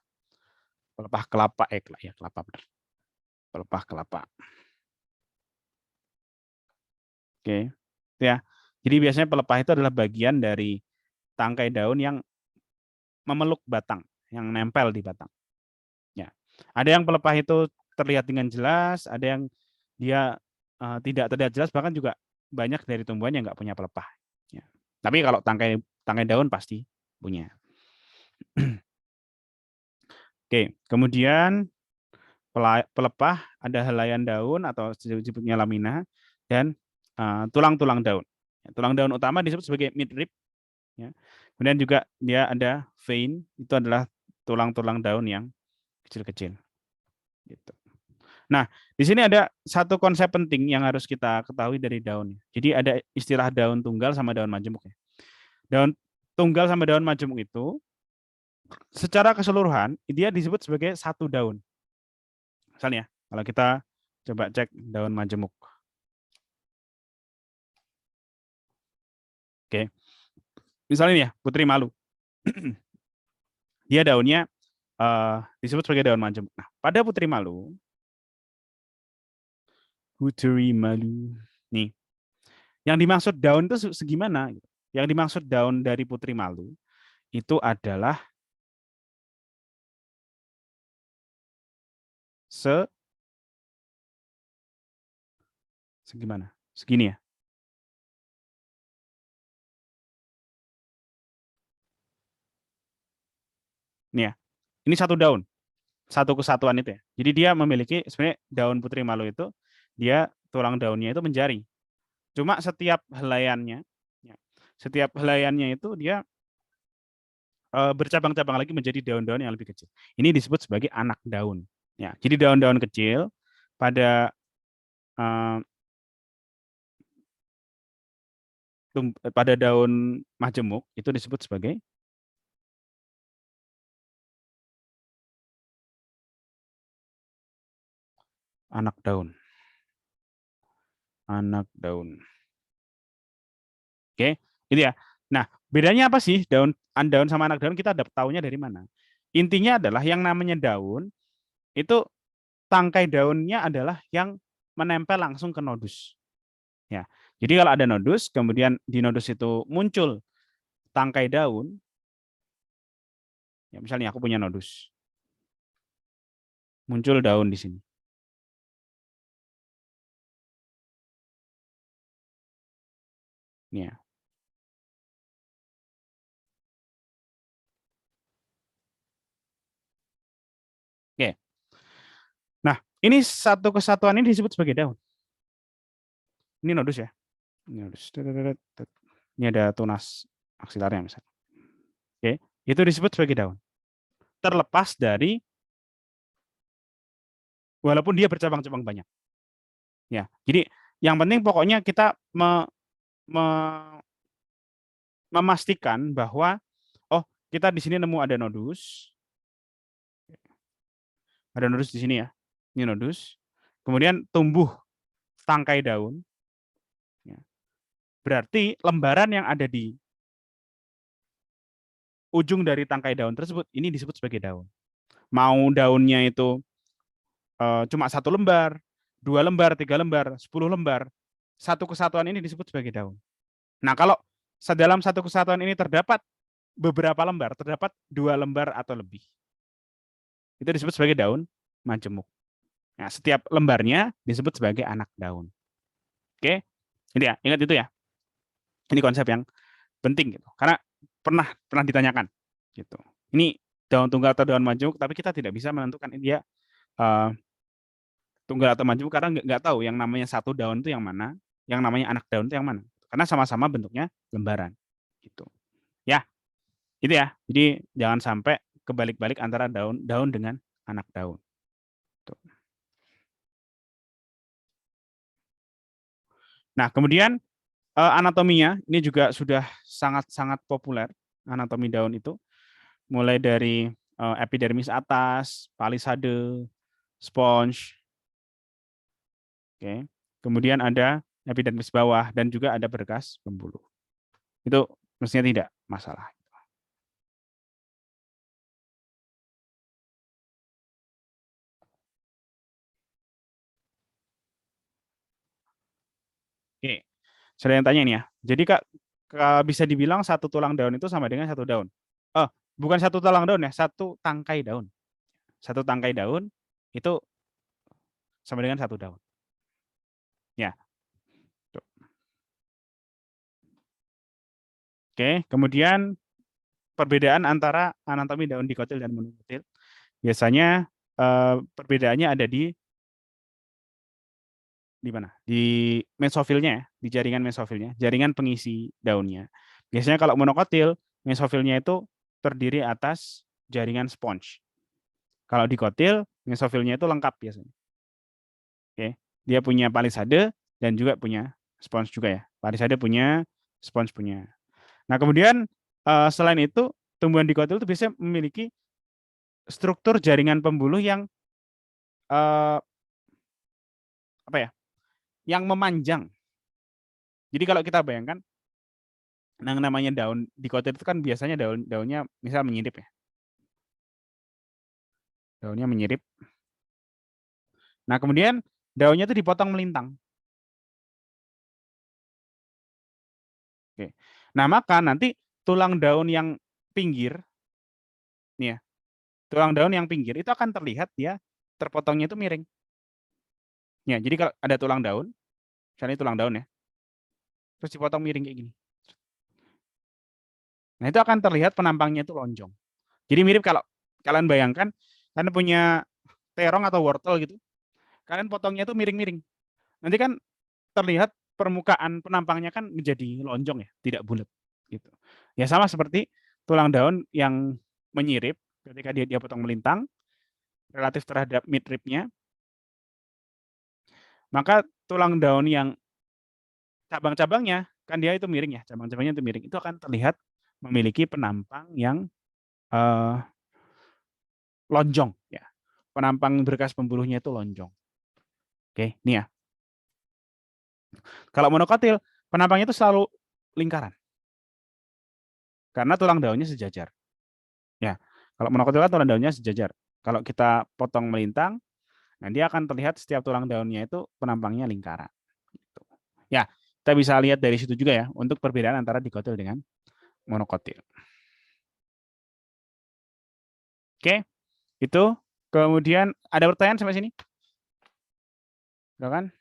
Speaker 1: pelepah kelapa. Ya kelapa benar. Pelepah kelapa. Oke. Ya. Jadi biasanya pelepah itu adalah bagian dari tangkai daun yang memeluk batang, yang nempel di batang. Ya. Ada yang pelepah itu terlihat dengan jelas, ada yang dia tidak terlihat jelas, bahkan juga banyak dari tumbuhan yang nggak punya pelepah. Ya. Tapi kalau tangkai tangkai daun pasti punya. Oke, kemudian pelepah ada helaian daun atau disebutnya lamina dan tulang-tulang daun. Tulang daun utama disebut sebagai midrib. Ya. Kemudian juga dia ada vein, itu adalah tulang-tulang daun yang kecil-kecil. Gitu. Nah, di sini ada satu konsep penting yang harus kita ketahui dari daun. Jadi ada istilah daun tunggal sama daun majemuk. Daun tunggal sama daun majemuk itu secara keseluruhan dia disebut sebagai satu daun. Misalnya, kalau kita coba cek daun majemuk. Oke. Misalnya ini ya, putri malu. Dia daunnya disebut sebagai daun majemuk. Nah, pada putri malu nih, yang dimaksud daun itu segimana? Yang dimaksud daun dari putri malu itu adalah segimana? Segini ya. Nih ya, ini satu daun, satu kesatuan itu ya. Jadi dia memiliki sebenarnya daun putri malu itu dia tulang daunnya itu menjari. Cuma ya, setiap helaiannya itu dia bercabang-cabang lagi menjadi daun-daun yang lebih kecil. Ini disebut sebagai anak daun. Ya, jadi daun-daun kecil pada eh, pada daun majemuk itu disebut sebagai anak daun. Anak daun. Oke, itu ya. Nah, bedanya apa sih daun sama anak daun? Kita tahunya dari mana? Intinya adalah yang namanya daun itu tangkai daunnya adalah yang menempel langsung ke nodus. Ya. Jadi kalau ada nodus, kemudian di nodus itu muncul tangkai daun, ya misalnya aku punya nodus, muncul daun di sini. Ya. Oke. Nah, ini satu kesatuan ini disebut sebagai daun. Ini nodus ya. Ini nodus. Ini ada tunas aksilarnya misalnya. Oke, itu disebut sebagai daun. Terlepas dari walaupun dia bercabang-cabang banyak. Ya, jadi yang penting pokoknya kita me, memastikan bahwa oh kita di sini nemu ada nodus di sini ya, ini nodus, kemudian tumbuh tangkai daun, ya. Berarti lembaran yang ada di ujung dari tangkai daun tersebut ini disebut sebagai daun. Mau daunnya itu cuma 1 lembar, 2 lembar, 3 lembar, 10 lembar, satu kesatuan ini disebut sebagai daun. Nah kalau dalam satu kesatuan ini terdapat beberapa lembar, terdapat 2 lembar atau lebih, itu disebut sebagai daun majemuk. Nah, setiap lembarnya disebut sebagai anak daun. Oke, jadi ya ingat itu ya. Ini konsep yang penting gitu, karena pernah ditanyakan gitu. Ini daun tunggal atau daun majemuk, tapi kita tidak bisa menentukan dia tunggal atau majemuk karena nggak tahu yang namanya satu daun itu yang mana, yang namanya anak daun itu yang mana. Karena sama-sama bentuknya lembaran gitu. Ya, itu ya. Jadi jangan sampai kebalik-balik antara daun dengan anak daun. Tuh. Nah, kemudian anatominya ini juga sudah sangat-sangat populer anatomi daun itu, mulai dari epidermis atas, palisade, sponge, oke. Kemudian ada epidermis bawah dan juga ada berkas pembuluh. Itu mestinya tidak masalah. Oke, saya yang tanya ini ya. Jadi Kak, bisa dibilang satu tulang daun itu sama dengan satu daun. Oh, bukan satu tulang daun ya, satu tangkai daun. Satu tangkai daun itu sama dengan satu daun. Ya. Tuh. Oke, kemudian perbedaan antara anatomi daun dikotil dan monokotil. Biasanya perbedaannya ada di mana? Di mesofilnya ya, di jaringan mesofilnya, jaringan pengisi daunnya. Biasanya kalau monokotil, mesofilnya itu terdiri atas jaringan sponge. Kalau dikotil, mesofilnya itu lengkap biasanya. Oke, dia punya palisade dan juga punya spons juga ya. Palisade punya, spons punya. Nah, kemudian selain itu, tumbuhan dikotil itu biasanya memiliki struktur jaringan pembuluh yang apa ya? Yang memanjang. Jadi kalau kita bayangkan, yang namanya daun dikotil itu kan biasanya daunnya misal menyirip ya. Daunnya menyirip. Nah, kemudian daunnya itu dipotong melintang. Oke. Nah, maka nanti tulang daun yang pinggir, nih ya, tulang daun yang pinggir itu akan terlihat dia terpotongnya itu miring. Ya, jadi kalau ada tulang daun, misalnya tulang daun ya, terus dipotong miring kayak gini. Nah, itu akan terlihat penampangnya itu lonjong. Jadi mirip kalau Kalian bayangkan, kalian punya terong atau wortel gitu, kalian potongnya itu miring-miring. Nanti kan terlihat permukaan penampangnya kan menjadi lonjong ya, tidak bulat gitu. Ya sama seperti tulang daun yang menyirip ketika dia potong melintang relatif terhadap midribnya, maka tulang daun yang cabang-cabangnya kan dia itu miring ya, cabang-cabangnya itu miring. Itu akan terlihat memiliki penampang yang lonjong ya. Penampang berkas pembuluhnya itu lonjong. Oke, ini ya. Kalau monokotil, penampangnya itu selalu lingkaran. Karena tulang daunnya sejajar. Ya, kalau monokotil kan tulang daunnya sejajar. Kalau kita potong melintang, nanti akan terlihat setiap tulang daunnya itu penampangnya lingkaran. Gitu. Ya, kita bisa lihat dari situ juga ya untuk perbedaan antara dikotil dengan monokotil. Oke, itu. Kemudian ada pertanyaan sampai sini? Silakan.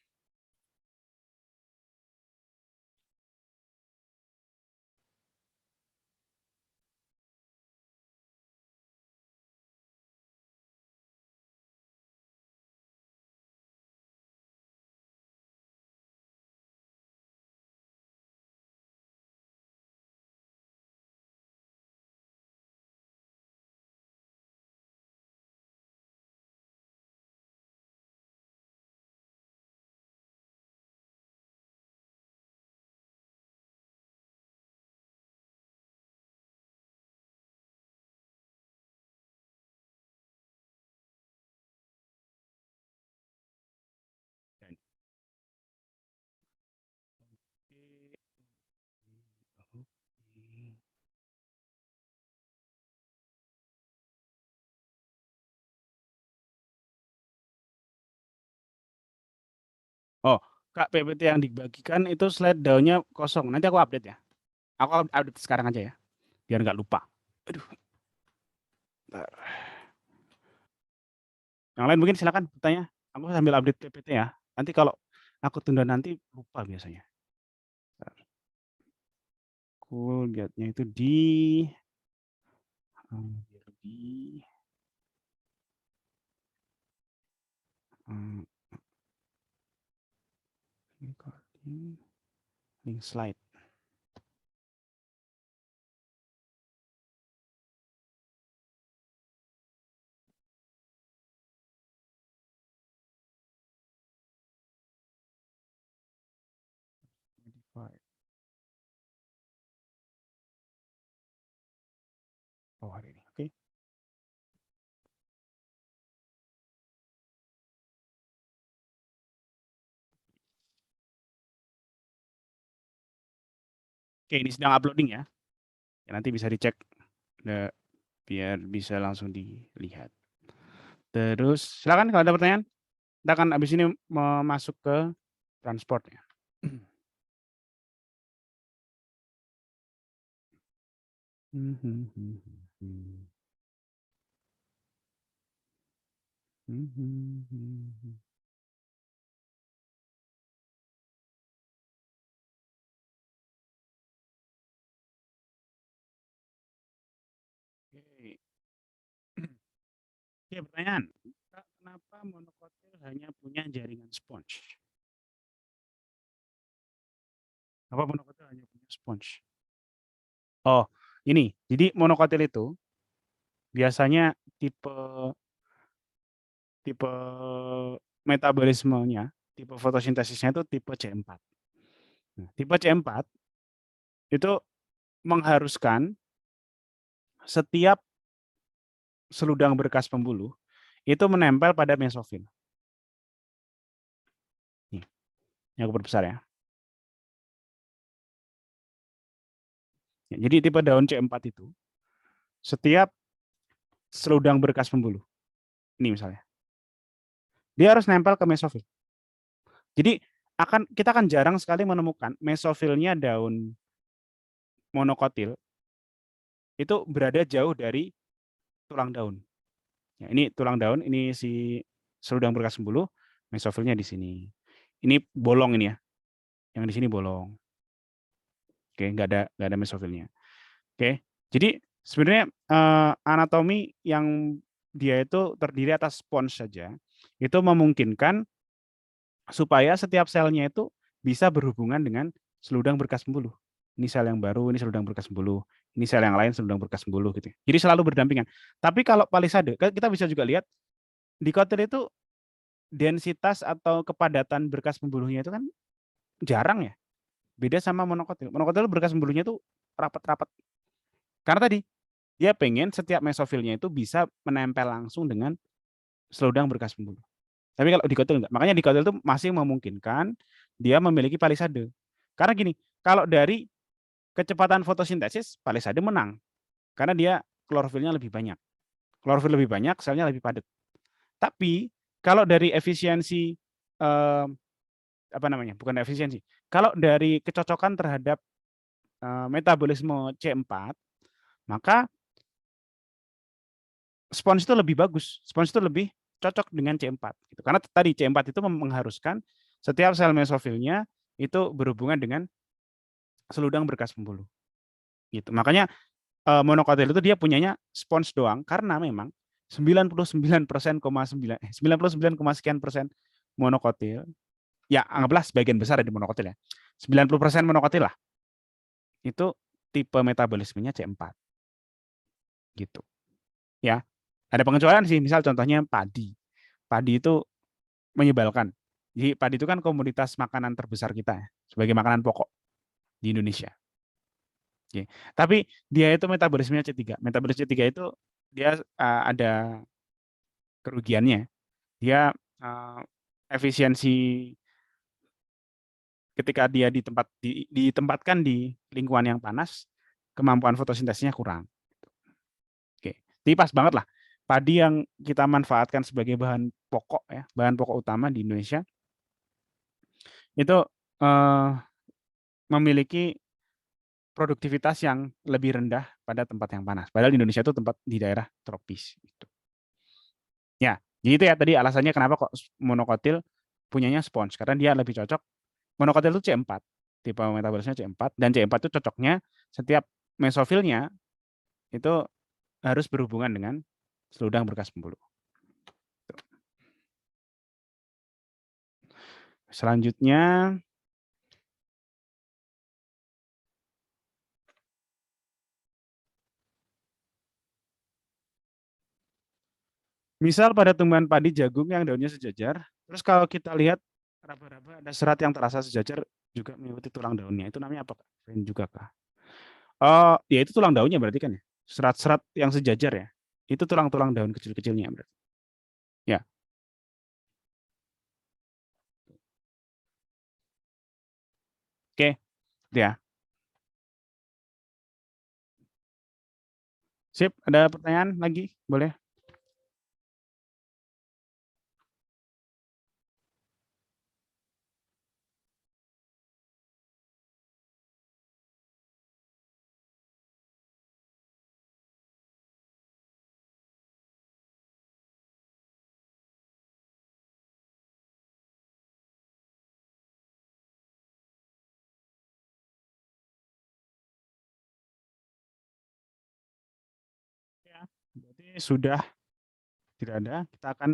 Speaker 1: Oh, Kak, PPT yang dibagikan itu slide daunnya kosong. Nanti aku update ya. Aku update sekarang aja ya, biar nggak lupa. Aduh, bentar. Yang lain mungkin silakan bertanya. Aku sambil update PPT ya. Nanti kalau aku tunda nanti lupa biasanya. Bentar. Aku lihatnya itu di recording link slide. Oh, hari ini. Oke. Oke, ini sedang uploading ya. Ya, nanti bisa dicek biar bisa langsung dilihat. Terus silakan kalau ada pertanyaan. Kita akan habis ini masuk ke transport ya. Oke. Oke, pertanyaan. Kak, kenapa monokotil hanya punya jaringan sponge? Kenapa monokotil hanya punya sponge? Oh, ini. Jadi monokotil itu biasanya tipe tipe metabolismenya, tipe fotosintesisnya itu tipe C4. Nah, tipe C4 itu mengharuskan setiap seludang berkas pembuluh itu menempel pada mesofil. Nih, yang aku perbesar ya. Jadi tipe daun C4 itu setiap seludang berkas pembuluh, ini misalnya, dia harus nempel ke mesofil. Jadi kita akan jarang sekali menemukan mesofilnya daun monokotil itu berada jauh dari tulang daun. Ya, ini tulang daun, ini si seludang berkas pembuluh, mesofilnya di sini. Ini bolong ini ya, yang di sini bolong. Oke, nggak ada mesofilnya. Oke, jadi Sebenarnya anatomi yang dia itu terdiri atas spons saja, itu memungkinkan supaya setiap selnya itu bisa berhubungan dengan seludang berkas pembuluh. Ini sel yang baru, ini seludang berkas pembuluh. Ini sel yang lain, seludang berkas pembuluh gitu. Jadi selalu berdampingan. Tapi kalau palisade, kita bisa juga lihat di kotil itu densitas atau kepadatan berkas pembuluhnya itu kan jarang ya. Beda sama monokotil. Monokotil berkas pembuluhnya itu rapat-rapat. Karena tadi dia pengen setiap mesofilnya itu bisa menempel langsung dengan seludang berkas pembuluh. Tapi kalau di kotil enggak. Makanya di kotil itu masih memungkinkan dia memiliki palisade. Karena gini, kalau dari kecepatan fotosintesis, palisade menang. Karena dia klorofilnya lebih banyak. Klorofil lebih banyak, selnya lebih padat. Tapi kalau dari efisiensi apa namanya? Bukan efisiensi. Kalau dari kecocokan terhadap metabolisme C4, maka spons itu lebih bagus. Spons itu lebih cocok dengan C4 gitu. Karena tadi C4 itu mengharuskan setiap sel mesofilnya itu berhubungan dengan seludang berkas pembuluh. Gitu. Makanya monokotil itu dia punyanya spons doang karena memang 99,9 monokotil. Ya, anggaplah sebagian besar di monokotil ya. 90% monokotil lah. Itu tipe metabolismenya C4. Gitu. Ya. Ada pengecualian sih, misal contohnya padi. Padi itu menyebalkan. Jadi padi itu kan komoditas makanan terbesar kita ya, sebagai makanan pokok di Indonesia. Oke. Tapi dia itu metabolismenya C3. Metabolisme C3 itu dia ada kerugiannya. Dia efisiensi ketika dia ditempatkan di lingkungan yang panas, kemampuan fotosintesisnya kurang. Oke. Jadi pas banget lah. Padi yang kita manfaatkan sebagai bahan pokok ya, bahan pokok utama di Indonesia itu memiliki produktivitas yang lebih rendah pada tempat yang panas. Padahal di Indonesia itu tempat di daerah tropis. Gitu. Ya, jadi itu ya tadi alasannya kenapa kok monokotil punyanya spons. Karena dia lebih cocok. Monokotil itu C4. Tipe metabolisme C4. Dan C4 itu cocoknya setiap mesofilnya itu harus berhubungan dengan seludang berkas pembuluh. Selanjutnya, misal pada tumbuhan padi jagung yang daunnya sejajar, terus kalau kita lihat raba-raba ada serat yang terasa sejajar juga mengikuti tulang daunnya. Itu namanya apa, Kak? Vein juga kah? Oh, ya itu tulang daunnya berarti kan ya? Serat-serat yang sejajar ya? Itu tulang-tulang daun kecil-kecilnya berarti. Ya, oke. Ya. Sip, ada pertanyaan lagi? Boleh? Ya. Berarti sudah tidak ada. Kita akan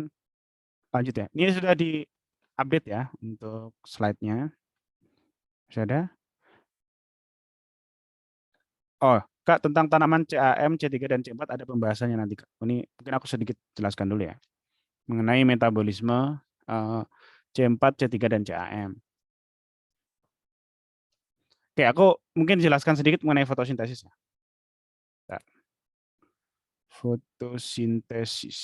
Speaker 1: lanjut ya. Ini sudah di-update ya untuk slide-nya. Sudah ada? Oh, Kak, tentang tanaman CAM, C3, dan C4 ada pembahasannya nanti, Kak. Ini mungkin aku sedikit jelaskan dulu ya. Mengenai metabolisme C4, C3, dan CAM. Oke, aku mungkin jelaskan sedikit mengenai fotosintesis. Nah, fotosintesis.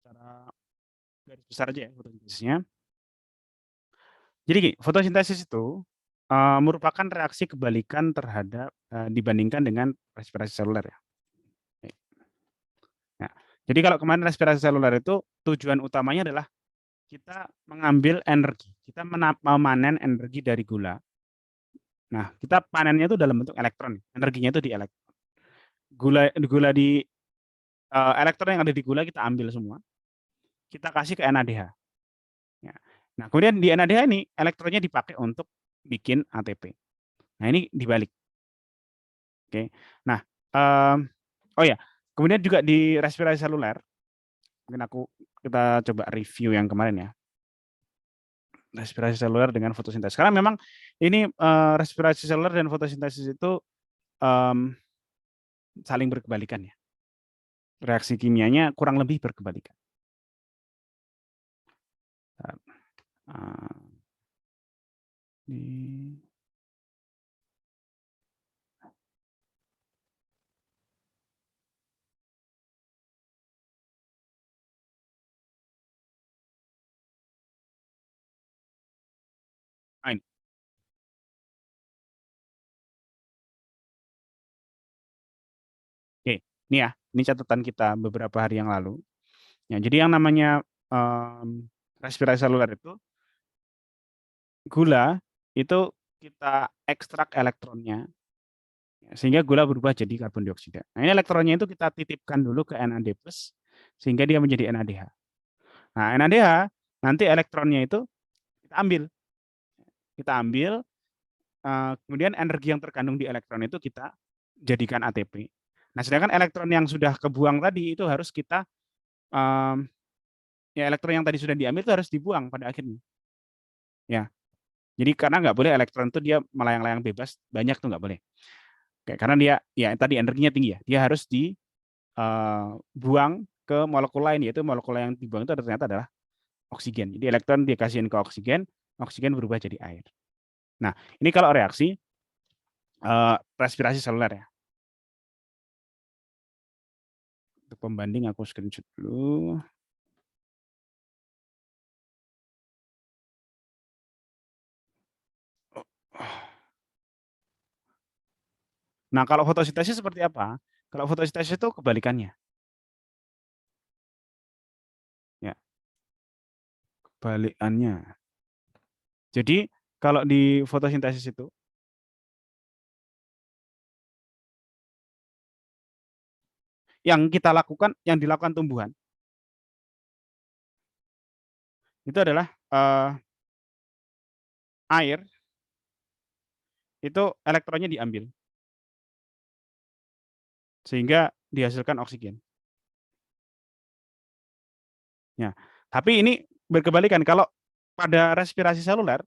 Speaker 1: Secara garis besar aja ya fotosintesisnya. Jadi gini, fotosintesis itu merupakan reaksi kebalikan terhadap dibandingkan dengan respirasi seluler ya. Nah, jadi kalau kemarin respirasi seluler itu tujuan utamanya adalah kita mengambil energi, kita memanen energi dari gula Nah, kita panennya itu dalam bentuk elektron, energinya itu di elektron. Gula di elektron yang ada di gula kita ambil semua, kita kasih ke NADH. Ya. Nah, kemudian di NADH ini elektronnya dipakai untuk bikin ATP. Nah, ini dibalik. Oke. Nah, oh ya, kemudian juga di respirasi seluler, mungkin kita coba review yang kemarin ya. Respirasi seluler dengan fotosintesis. Karena memang ini respirasi seluler dan fotosintesis itu saling berkebalikan ya. Reaksi kimianya kurang lebih berkebalikan. Ini Oke, ini ya, ini catatan kita beberapa hari yang lalu. Ya, jadi yang namanya respirasi seluler itu gula itu kita ekstrak elektronnya sehingga gula berubah jadi karbon dioksida. Nah, ini elektronnya itu kita titipkan dulu ke NAD+ sehingga dia menjadi NADH. Nah, NADH nanti elektronnya itu kita ambil. Kita ambil kemudian energi yang terkandung di elektron itu kita jadikan ATP. Nah, sedangkan elektron yang sudah kebuang tadi itu harus kita ya elektron yang tadi sudah diambil itu harus dibuang pada akhirnya. Ya, jadi karena nggak boleh elektron itu dia melayang-layang bebas banyak tuh nggak boleh. Kayak karena dia ya tadi energinya tinggi ya, dia harus dibuang ke molekul lain, yaitu molekul yang dibuang itu ternyata adalah oksigen. Jadi elektron dikasihin ke oksigen, oksigen berubah jadi air. Nah, ini kalau reaksi respirasi seluler ya. Untuk pembanding aku screenshot dulu. Nah, kalau fotosintesis seperti apa? Kalau fotosintesis itu kebalikannya. Ya, kebalikannya. Jadi kalau di fotosintesis itu yang kita lakukan, yang dilakukan tumbuhan itu adalah air itu elektronnya diambil sehingga dihasilkan oksigen. Ya, tapi ini berkebalikan kalau pada respirasi seluler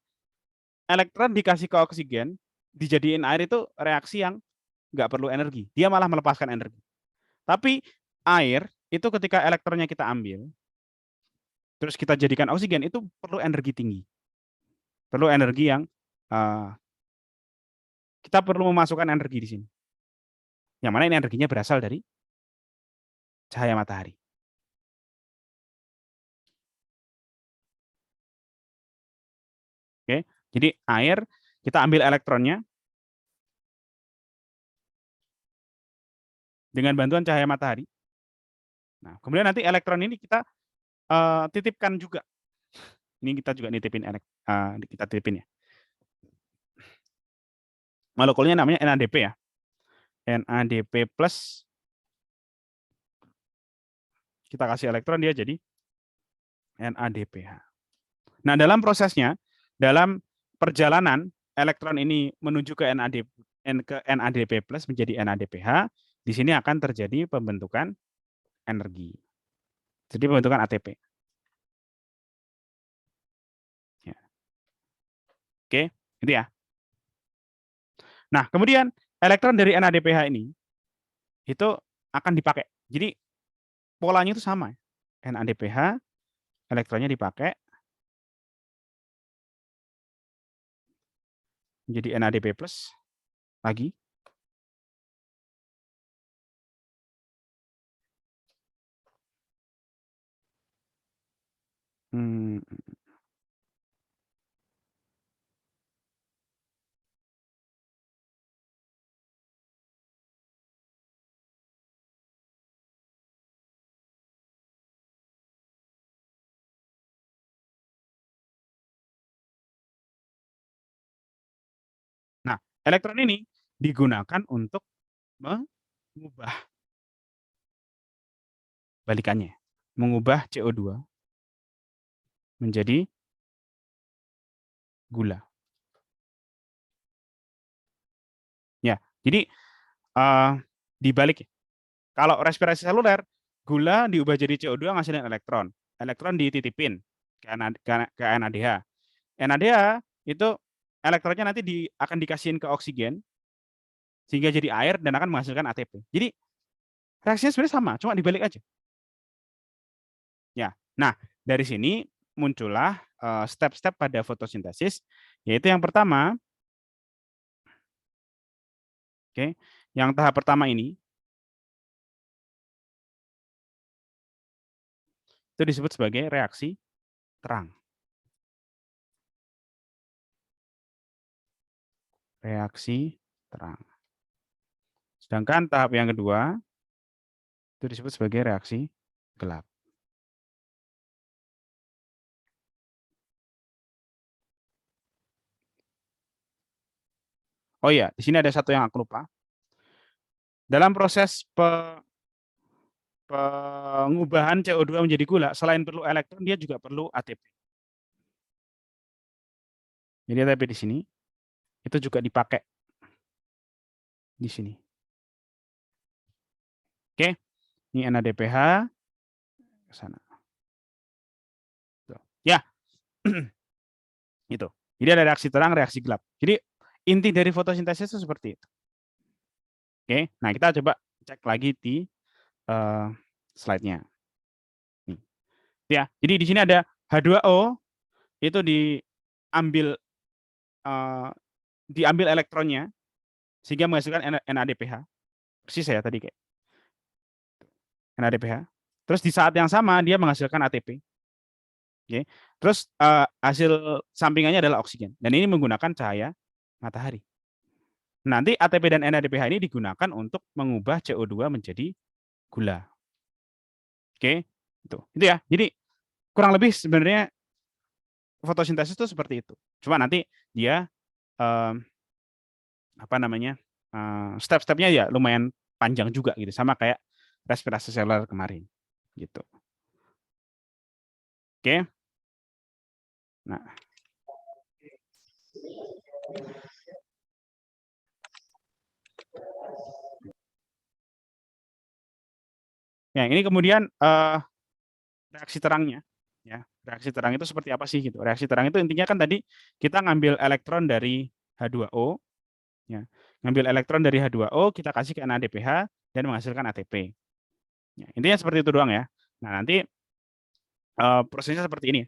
Speaker 1: elektron dikasih ke oksigen dijadiin air itu reaksi yang nggak perlu energi, dia malah melepaskan energi. Tapi air itu ketika elektronnya kita ambil terus kita jadikan oksigen itu perlu energi tinggi, perlu energi yang kita perlu memasukkan energi di sini. Yang mana ini energinya berasal dari cahaya matahari. Oke, jadi air kita ambil elektronnya dengan bantuan cahaya matahari. Nah, kemudian nanti elektron ini kita titipkan juga. Ini kita juga nitipin kita titipin ya. Molekulnya namanya NADP ya. NADP plus kita kasih elektron dia jadi NADPH. Nah, dalam prosesnya, dalam perjalanan elektron ini menuju ke NADP plus menjadi NADPH, di sini akan terjadi pembentukan energi. Jadi pembentukan ATP. Ya. Oke, itu ya. Nah, kemudian elektron dari NADPH ini itu akan dipakai. Jadi polanya itu sama. NADPH, elektronnya dipakai menjadi NADP plus lagi. Hmm. Nah, Elektron ini digunakan untuk mengubah balikannya, mengubah CO2 menjadi gula. Ya, jadi dibalik. Kalau respirasi seluler, gula diubah jadi CO2 ngasilin elektron. Elektron dititipin ke NADH. NADH itu elektronnya nanti akan dikasihin ke oksigen sehingga jadi air dan akan menghasilkan ATP. Jadi reaksinya sebenarnya sama, cuma dibalik aja. Ya. Nah, dari sini muncullah step-step pada fotosintesis, yaitu yang pertama, oke, yang tahap pertama ini itu disebut sebagai reaksi terang. Reaksi terang. Sedangkan tahap yang kedua itu disebut sebagai reaksi gelap. Oh iya, di sini ada satu yang aku lupa. Dalam proses pengubahan CO2 menjadi gula, selain perlu elektron, dia juga perlu ATP. Jadi ATP di sini itu juga dipakai di sini. Oke, ini NADPH ke sana. Ya, itu. Jadi ada reaksi terang, reaksi gelap. Jadi inti dari fotosintesis itu seperti itu. Oke, nah kita coba cek lagi di slide-nya. Ya, jadi di sini ada H2O itu diambil elektronnya sehingga menghasilkan NADPH. Persis ya tadi kayak NADPH. Terus di saat yang sama dia menghasilkan ATP. Oke. Terus hasil sampingannya adalah oksigen dan ini menggunakan cahaya matahari. Nanti ATP dan NADPH ini digunakan untuk mengubah CO2 menjadi gula. Oke, itu ya. Jadi kurang lebih sebenarnya fotosintesis itu seperti itu. Cuma nanti dia step-stepnya ya lumayan panjang juga gitu, sama kayak respirasi seluler kemarin, gitu. Oke. Nah. Ya, ini kemudian reaksi terangnya. Ya, reaksi terang itu seperti apa sih gitu. Reaksi terang itu intinya kan tadi kita ngambil elektron dari H2O, ya. Ngambil elektron dari H2O, kita kasih ke NADPH dan menghasilkan ATP. Ya, intinya seperti itu doang ya. Nah, nanti prosesnya seperti ini.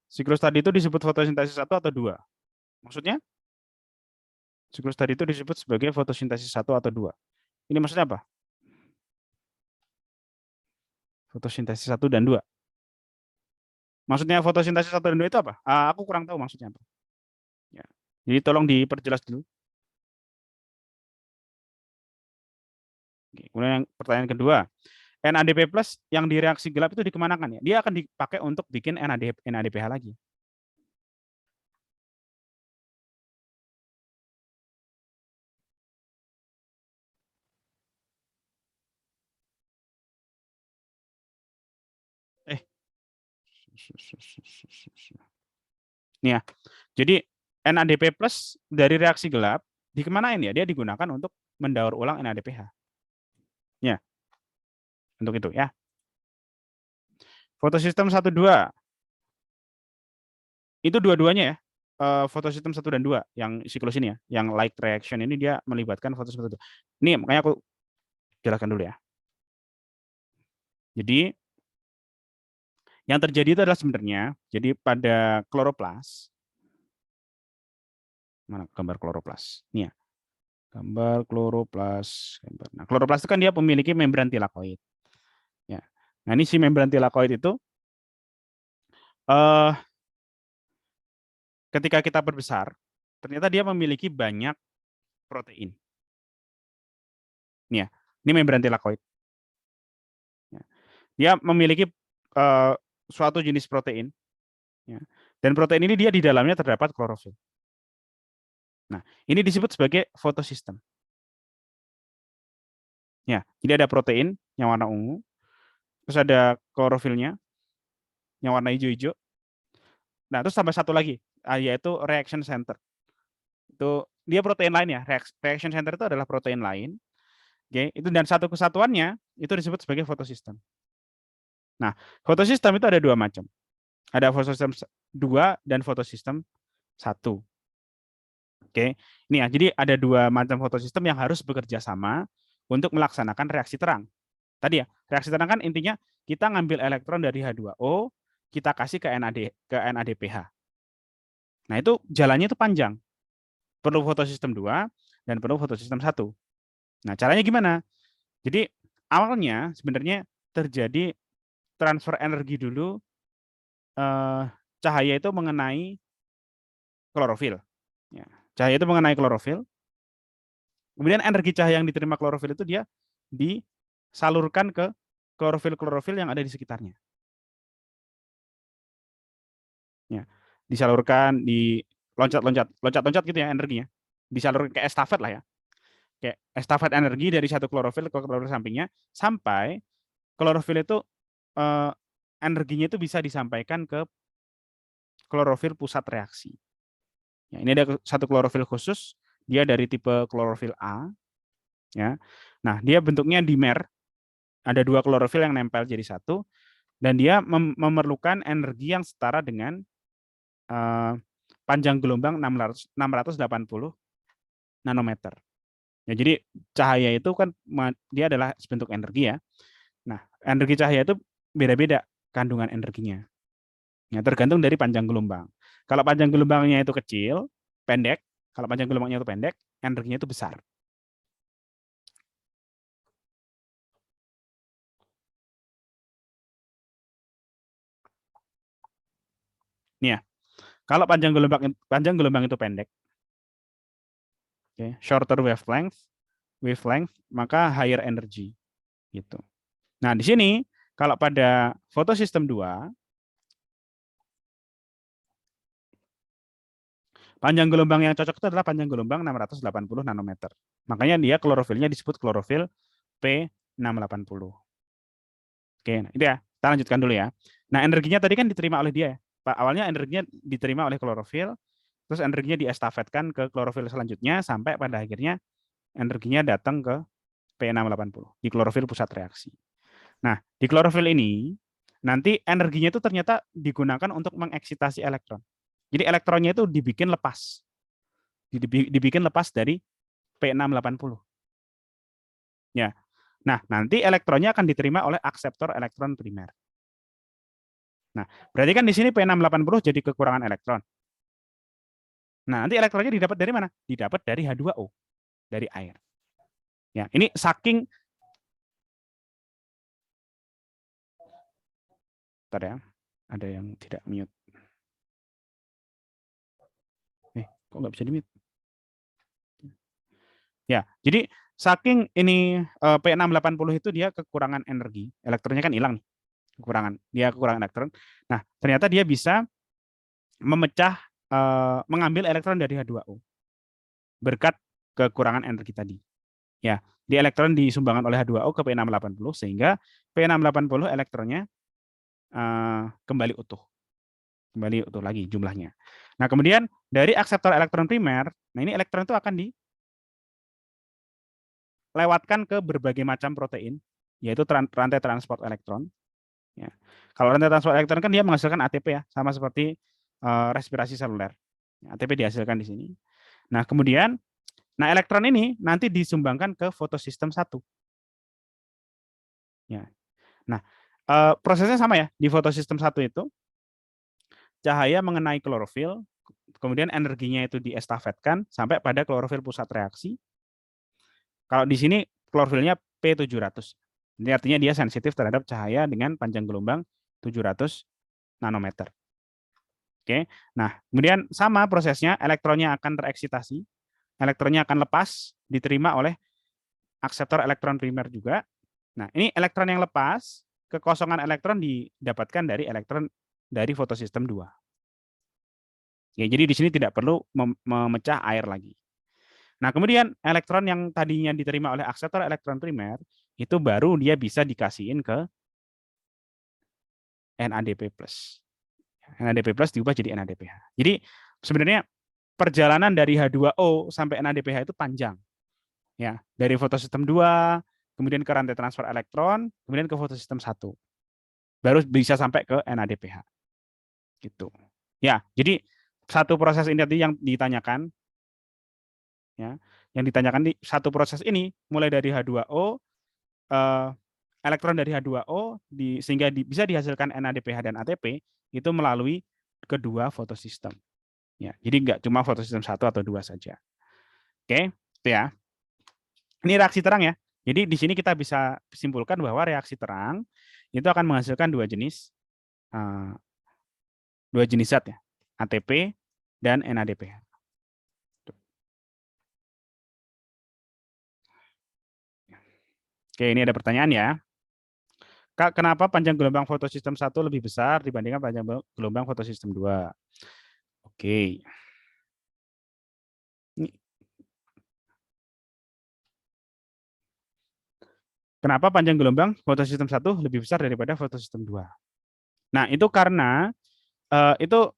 Speaker 1: Siklus tadi itu disebut fotosintesis 1 atau 2? Maksudnya? Siklus tadi itu disebut sebagai fotosintesis 1 atau 2. Ini maksudnya apa? Fotosintesis 1 dan 2. Maksudnya fotosintesis 1 dan 2 itu apa? Aku kurang tahu maksudnya apa. Ya. Jadi tolong diperjelas dulu. Kemudian yang pertanyaan kedua, NADP+ yang di reaksi gelap itu dikemanakan ya? Dia akan dipakai untuk bikin NADPH lagi. Nih ya, jadi NADP+ dari reaksi gelap dikemanain ya? Dia digunakan untuk mendaur ulang NADPH. Ya, untuk itu ya. Fotosistem 1-2 itu dua-duanya ya. Fotosistem 1 dan 2 yang siklus ini ya, yang light reaction ini dia melibatkan fotosistem 1. Ini makanya aku jelaskan dulu ya. Jadi yang terjadi itu adalah sebenarnya jadi pada kloroplas. Mana gambar kloroplas? Ini ya. Gambar kloroplas. Nah, kloroplas itu kan dia memiliki membran tilakoid. Ya. Nah, ini si membran tilakoid itu ketika kita berbesar, ternyata dia memiliki banyak protein. Nih ya, ini membran tilakoid. Dia memiliki suatu jenis protein, ya. Dan protein ini dia di dalamnya terdapat klorofil. Nah, ini disebut sebagai fotosistem. Ya, jadi ada protein yang warna ungu, terus ada klorofilnya yang warna hijau-hijau. Nah, terus tambah satu lagi, yaitu reaction center. Itu dia protein lain ya. Reaction center itu adalah protein lain. Oke, itu dan satu kesatuannya itu disebut sebagai fotosistem. Nah, fotosistem itu ada dua macam. Ada fotosistem 2 dan fotosistem 1. Oke. Ini ya, jadi ada dua macam fotosistem yang harus bekerja sama untuk melaksanakan reaksi terang. Tadi ya, reaksi terang kan intinya kita ngambil elektron dari H2O, kita kasih ke NADPH. Nah, itu jalannya itu panjang. Perlu fotosistem 2 dan perlu fotosistem 1. Nah, caranya gimana? Jadi awalnya sebenarnya terjadi transfer energi dulu, cahaya itu mengenai klorofil. Ya, cahaya itu mengenai klorofil. Kemudian energi cahaya yang diterima klorofil itu dia disalurkan ke klorofil-klorofil yang ada di sekitarnya. Ya, disalurkan di loncat-loncat gitu ya energinya. Disalurkan ke estafet lah ya. Kayak estafet energi dari satu klorofil ke klorofil sampingnya sampai klorofil itu energinya itu bisa disampaikan ke klorofil pusat reaksi. Ya, ini ada satu klorofil khusus, dia dari tipe klorofil A. Ya, nah dia bentuknya dimer, ada dua klorofil yang nempel jadi satu, dan dia memerlukan energi yang setara dengan panjang gelombang 680 nanometer. Ya, jadi cahaya itu kan dia adalah sebentuk energi ya. Nah, energi cahaya itu beda-beda kandungan energinya. Ya, tergantung dari panjang gelombang. Kalau panjang gelombangnya itu kecil, pendek, kalau panjang gelombangnya itu pendek, energinya itu besar. Nih ya, kalau panjang gelombang itu pendek, okay, shorter wavelength, maka higher energy gitu. Nah, di sini kalau pada fotosistem 2, panjang gelombang yang cocok itu adalah panjang gelombang 680 nanometer. Makanya dia klorofilnya disebut klorofil P680. Oke, nah itu ya. Kita lanjutkan dulu ya. Nah, energinya tadi kan diterima oleh dia ya. Awalnya energinya diterima oleh klorofil, terus energinya diestafetkan ke klorofil selanjutnya sampai pada akhirnya energinya datang ke P680 di klorofil pusat reaksi. Nah, di klorofil ini nanti energinya itu ternyata digunakan untuk mengeksitasi elektron. Jadi elektronnya itu dibikin lepas. Dibikin lepas dari P680. Ya. Nah, nanti elektronnya akan diterima oleh akseptor elektron primer. Nah, berarti kan di sini P680 jadi kekurangan elektron. Nah, nanti elektronnya didapat dari mana? Didapat dari H2O, dari air. Ya, ini saking Bentar ya, ada yang tidak mute. Kok nggak bisa di-mute? Ya, jadi saking ini P680 itu dia kekurangan energi, elektronnya kan hilang nih, kekurangan elektron. Nah, ternyata dia bisa memecah, mengambil elektron dari H2O berkat kekurangan energi tadi. Ya, di elektron disumbangkan oleh H2O ke P680 sehingga P680 elektronnya kembali utuh lagi jumlahnya. Nah, kemudian dari akseptor elektron primer, nah ini elektron itu akan dilewatkan ke berbagai macam protein, yaitu rantai transport elektron. Ya. Kalau rantai transport elektron kan dia menghasilkan ATP ya, sama seperti respirasi seluler. ATP dihasilkan di sini. Nah, kemudian, elektron ini nanti disumbangkan ke fotosistem 1. Ya. Nah, prosesnya sama ya, di fotosistem 1 itu, cahaya mengenai klorofil, kemudian energinya itu diestafetkan sampai pada klorofil pusat reaksi. Kalau di sini klorofilnya P700. Ini artinya dia sensitif terhadap cahaya dengan panjang gelombang 700 nanometer. Oke. Nah, kemudian sama prosesnya, elektronnya akan tereksitasi, elektronnya akan lepas, diterima oleh akseptor elektron primer juga. Nah, ini elektron yang lepas kekosongan elektron didapatkan dari elektron dari fotosistem 2. Ya, jadi di sini tidak perlu memecah air lagi. Nah, kemudian elektron yang tadinya diterima oleh akseptor elektron primer itu baru dia bisa dikasihin ke NADP+. NADP+ diubah jadi NADPH. Jadi sebenarnya perjalanan dari H2O sampai NADPH itu panjang. Ya, dari fotosistem 2, kemudian ke rantai transfer elektron, kemudian ke fotosistem 1. Baru bisa sampai ke NADPH. Gitu. Ya, jadi satu proses ini tadi yang ditanyakan, ya, yang ditanyakan di satu proses ini mulai dari H2O, elektron dari H2O sehingga bisa dihasilkan NADPH dan ATP itu melalui kedua fotosistem. Ya, jadi nggak cuma fotosistem 1 atau 2 saja. Oke, itu ya. Ini reaksi terang ya. Jadi di sini kita bisa simpulkan bahwa reaksi terang itu akan menghasilkan dua jenis zat ya, ATP dan NADPH. Oke, ini ada pertanyaan ya. Kak, kenapa panjang gelombang fotosistem 1 lebih besar dibandingkan panjang gelombang fotosistem 2? Oke. Kenapa panjang gelombang fotosistem 1 lebih besar daripada fotosistem 2? Nah, itu karena itu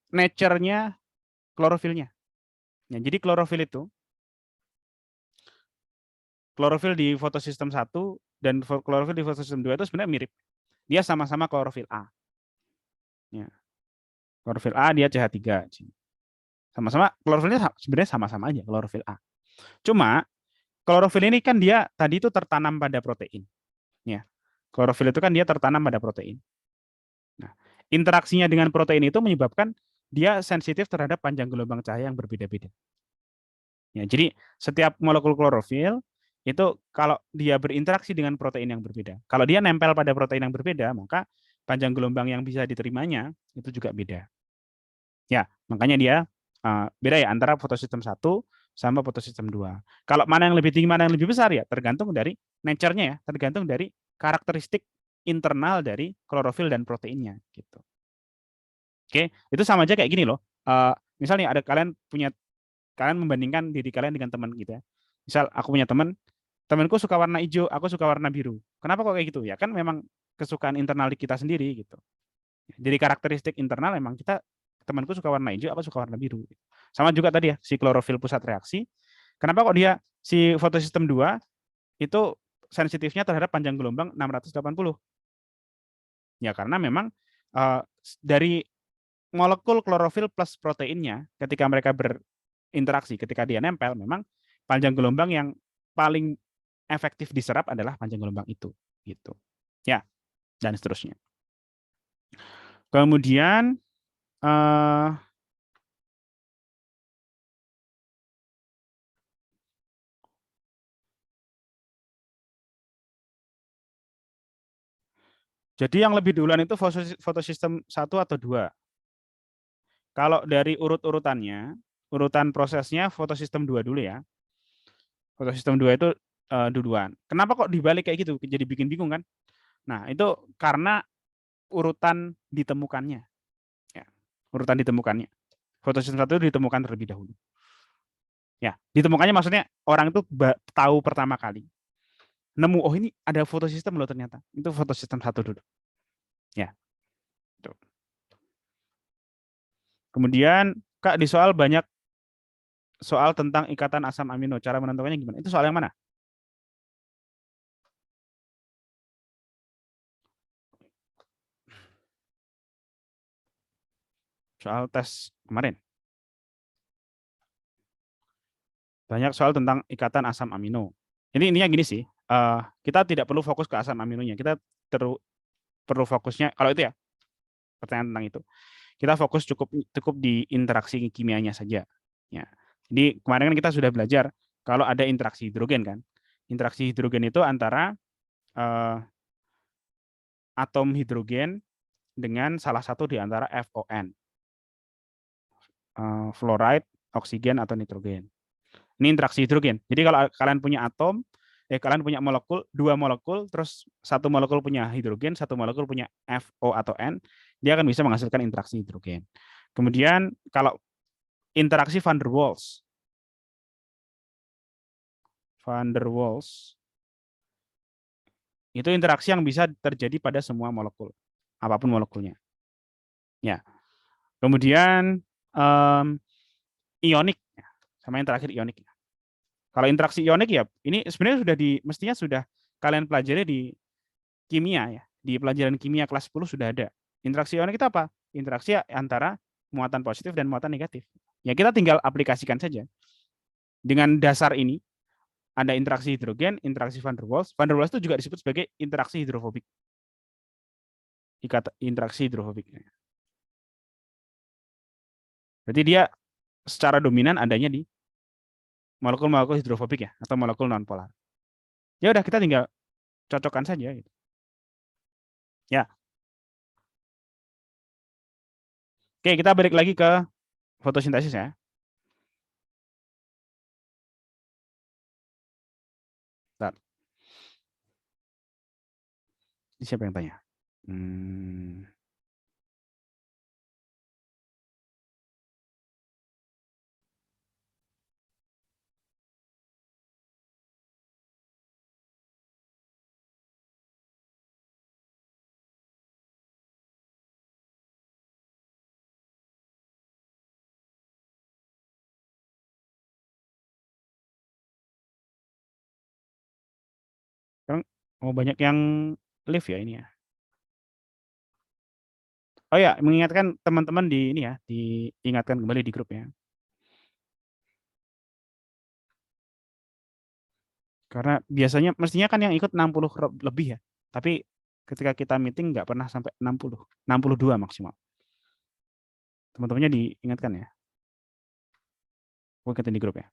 Speaker 1: nature-nya klorofilnya. Ya, jadi klorofil di fotosistem 1 dan klorofil di fotosistem 2 itu sebenarnya mirip. Dia sama-sama klorofil A. Ya. Klorofil A dia CH3. Sama-sama klorofilnya sebenarnya sama-sama aja klorofil A. Cuma klorofil ini kan dia tadi itu tertanam pada protein. Ya. Klorofil itu kan dia tertanam pada protein. Nah, interaksinya dengan protein itu menyebabkan dia sensitif terhadap panjang gelombang cahaya yang berbeda-beda. Ya, jadi setiap molekul klorofil itu kalau dia berinteraksi dengan protein yang berbeda, kalau dia nempel pada protein yang berbeda, maka panjang gelombang yang bisa diterimanya itu juga beda. Ya, makanya dia beda ya antara fotosistem 1 sama fotosistem 2. Kalau mana yang lebih tinggi, mana yang lebih besar ya tergantung dari nature-nya ya, tergantung dari karakteristik internal dari klorofil dan proteinnya gitu. Oke, itu sama aja kayak gini loh. Misalnya ada kalian membandingkan diri kalian dengan teman gitu ya. Misal aku punya temanku suka warna hijau, aku suka warna biru. Kenapa kok kayak gitu? Ya kan memang kesukaan internal di kita sendiri gitu. Jadi karakteristik internal memang temanku suka warna hijau, aku suka warna biru. Sama juga tadi ya, si klorofil pusat reaksi. Kenapa kok dia si fotosistem 2 itu sensitifnya terhadap panjang gelombang 680? Ya karena memang dari molekul klorofil plus proteinnya ketika mereka berinteraksi, ketika dia nempel, memang panjang gelombang yang paling efektif diserap adalah panjang gelombang itu, gitu. Ya, dan seterusnya. Kemudian jadi yang lebih duluan itu fotosistem 1 atau 2. Kalau dari urutannya, urutan prosesnya fotosistem 2 dulu ya. Fotosistem 2 itu duluan. Kenapa kok dibalik kayak gitu? Jadi bikin bingung kan? Nah, itu karena urutan ditemukannya. Ya, urutan ditemukannya. Fotosistem 1 itu ditemukan terlebih dahulu. Ya, ditemukannya maksudnya orang itu tahu pertama kali. Nemu, oh ini ada fotosistem loh ternyata. Itu fotosistem 1 dulu. Ya. Tuh. Kemudian, Kak, di soal banyak soal tentang ikatan asam amino. Cara menentukannya gimana? Itu soal yang mana? Soal tes kemarin. Banyak soal tentang ikatan asam amino. Ini yang gini sih. Kita tidak perlu fokus ke asam aminonya. Kita perlu fokusnya, kalau itu ya, pertanyaan tentang itu. Kita fokus cukup di interaksi kimianya saja. Ya. Jadi kemarin kan kita sudah belajar kalau ada interaksi hidrogen kan. Interaksi hidrogen itu antara atom hidrogen dengan salah satu di antara FON. Fluoride, oksigen, atau nitrogen. Ini interaksi hidrogen. Jadi kalau kalian punya atom, kalian punya molekul, 2 molekul, terus 1 molekul punya hidrogen, 1 molekul punya FO atau N, dia akan bisa menghasilkan interaksi hidrogen. Kemudian kalau interaksi van der Waals itu interaksi yang bisa terjadi pada semua molekul, apapun molekulnya. Ya. Kemudian ionik, sama yang terakhir ionik. Kalau interaksi ionik ya, ini sebenarnya mestinya sudah kalian pelajari di kimia ya, di pelajaran kimia kelas 10 sudah ada. Interaksi ionik itu apa? Interaksi antara muatan positif dan muatan negatif. Ya kita tinggal aplikasikan saja. Dengan dasar ini, ada interaksi hidrogen, interaksi van der Waals. Van der Waals itu juga disebut sebagai interaksi hidrofobik. Interaksi hidrofobik. Berarti dia secara dominan adanya di molekul-molekul hidrofobik ya, atau molekul nonpolar. Ya udah kita tinggal cocokkan saja. Gitu. Ya. Oke, kita balik lagi ke fotosintesis ya. Bentar. Ini siapa yang tanya? Sekarang banyak yang live ya ini ya. Oh ya, mengingatkan teman-teman di ini ya, diingatkan kembali di grup ya. Karena biasanya mestinya kan yang ikut 60 lebih ya. Tapi ketika kita meeting nggak pernah sampai 60, 62 maksimal. Teman-temannya diingatkan ya. Gue ingetin di grup ya.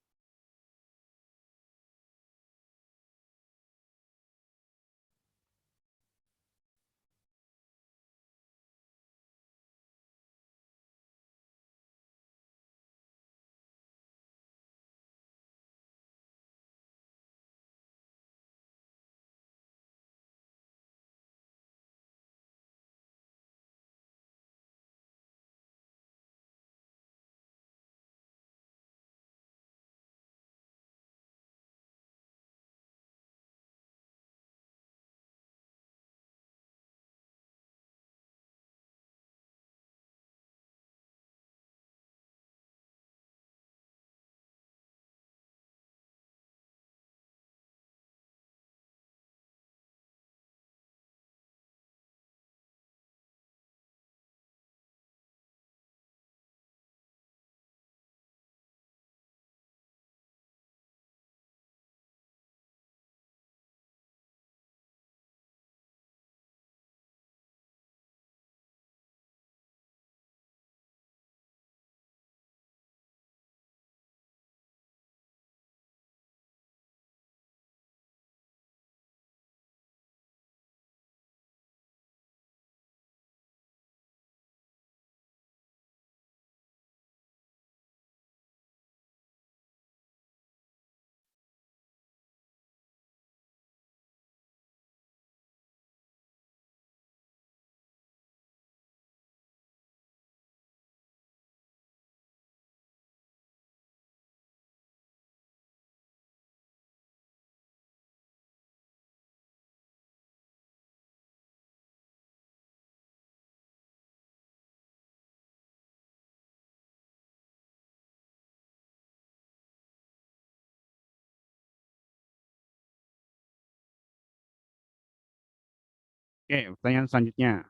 Speaker 1: Oke, pertanyaan selanjutnya.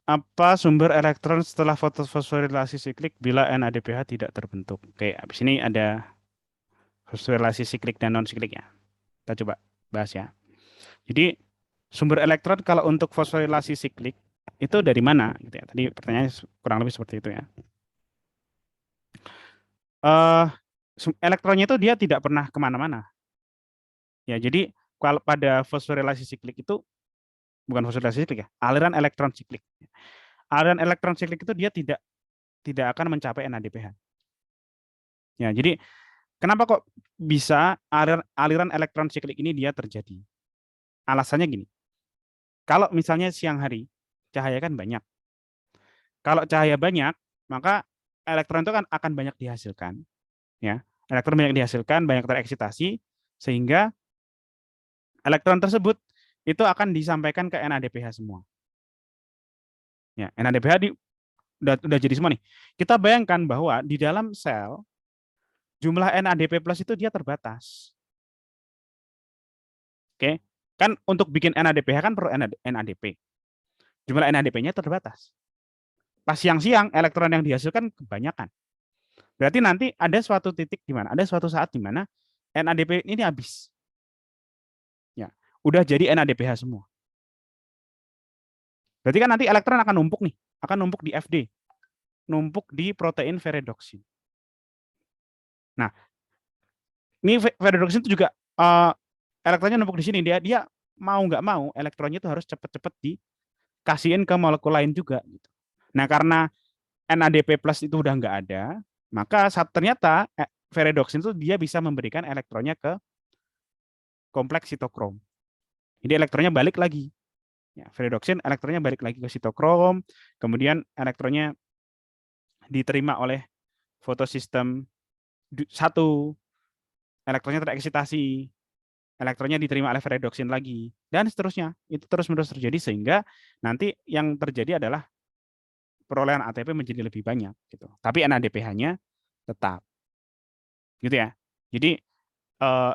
Speaker 1: Apa sumber elektron setelah fosforilasi siklik bila NADPH tidak terbentuk? Oke, habis ini ada fosforilasi siklik dan non-siklik ya. Kita coba bahas ya. Jadi sumber elektron kalau untuk fosforilasi siklik itu dari mana? Gitu ya. Tadi pertanyaannya kurang lebih seperti itu ya. Elektronnya itu dia tidak pernah kemana-mana. Ya, jadi kalau pada fosforilasi siklik itu bukan fosforilasi siklik ya, aliran elektron siklik. Aliran elektron siklik itu dia tidak tidak akan mencapai NADPH. Ya, jadi kenapa kok bisa aliran elektron siklik ini dia terjadi? Alasannya gini. Kalau misalnya siang hari, cahaya kan banyak. Kalau cahaya banyak, maka elektron itu kan akan banyak dihasilkan, ya. Elektron banyak dihasilkan, banyak tereksitasi, sehingga elektron tersebut itu akan disampaikan ke NADPH semua. Ya, NADPH udah jadi semua nih. Kita bayangkan bahwa di dalam sel jumlah NADP+ itu dia terbatas. Oke, kan untuk bikin NADPH kan perlu NADP. Jumlah NADP-nya terbatas. Pas siang-siang elektron yang dihasilkan kebanyakan. Berarti nanti ada suatu titik di mana, ada suatu saat di mana NADP ini habis. Ya, udah jadi NADPH semua. Berarti kan nanti elektron akan numpuk nih, akan numpuk di FD, numpuk di protein ferredoxin. Nah, ini ferredoxin itu juga elektronnya numpuk di sini, dia mau nggak mau elektronnya itu harus cepet-cepet dikasihin ke molekul lain juga. Gitu. Nah, karena NADP+ itu udah nggak ada, maka ternyata ferredoxin itu dia bisa memberikan elektronnya ke kompleks sitokrom. Jadi elektronnya balik lagi. Ya, ferredoxin elektronnya balik lagi ke sitokrom, kemudian elektronnya diterima oleh fotosistem 1, elektronnya tereksitasi, elektronnya diterima oleh ferredoxin lagi, dan seterusnya. Itu terus-menerus terjadi sehingga nanti yang terjadi adalah perolehan ATP menjadi lebih banyak gitu. Tapi NADPH-nya tetap. Gitu ya. Jadi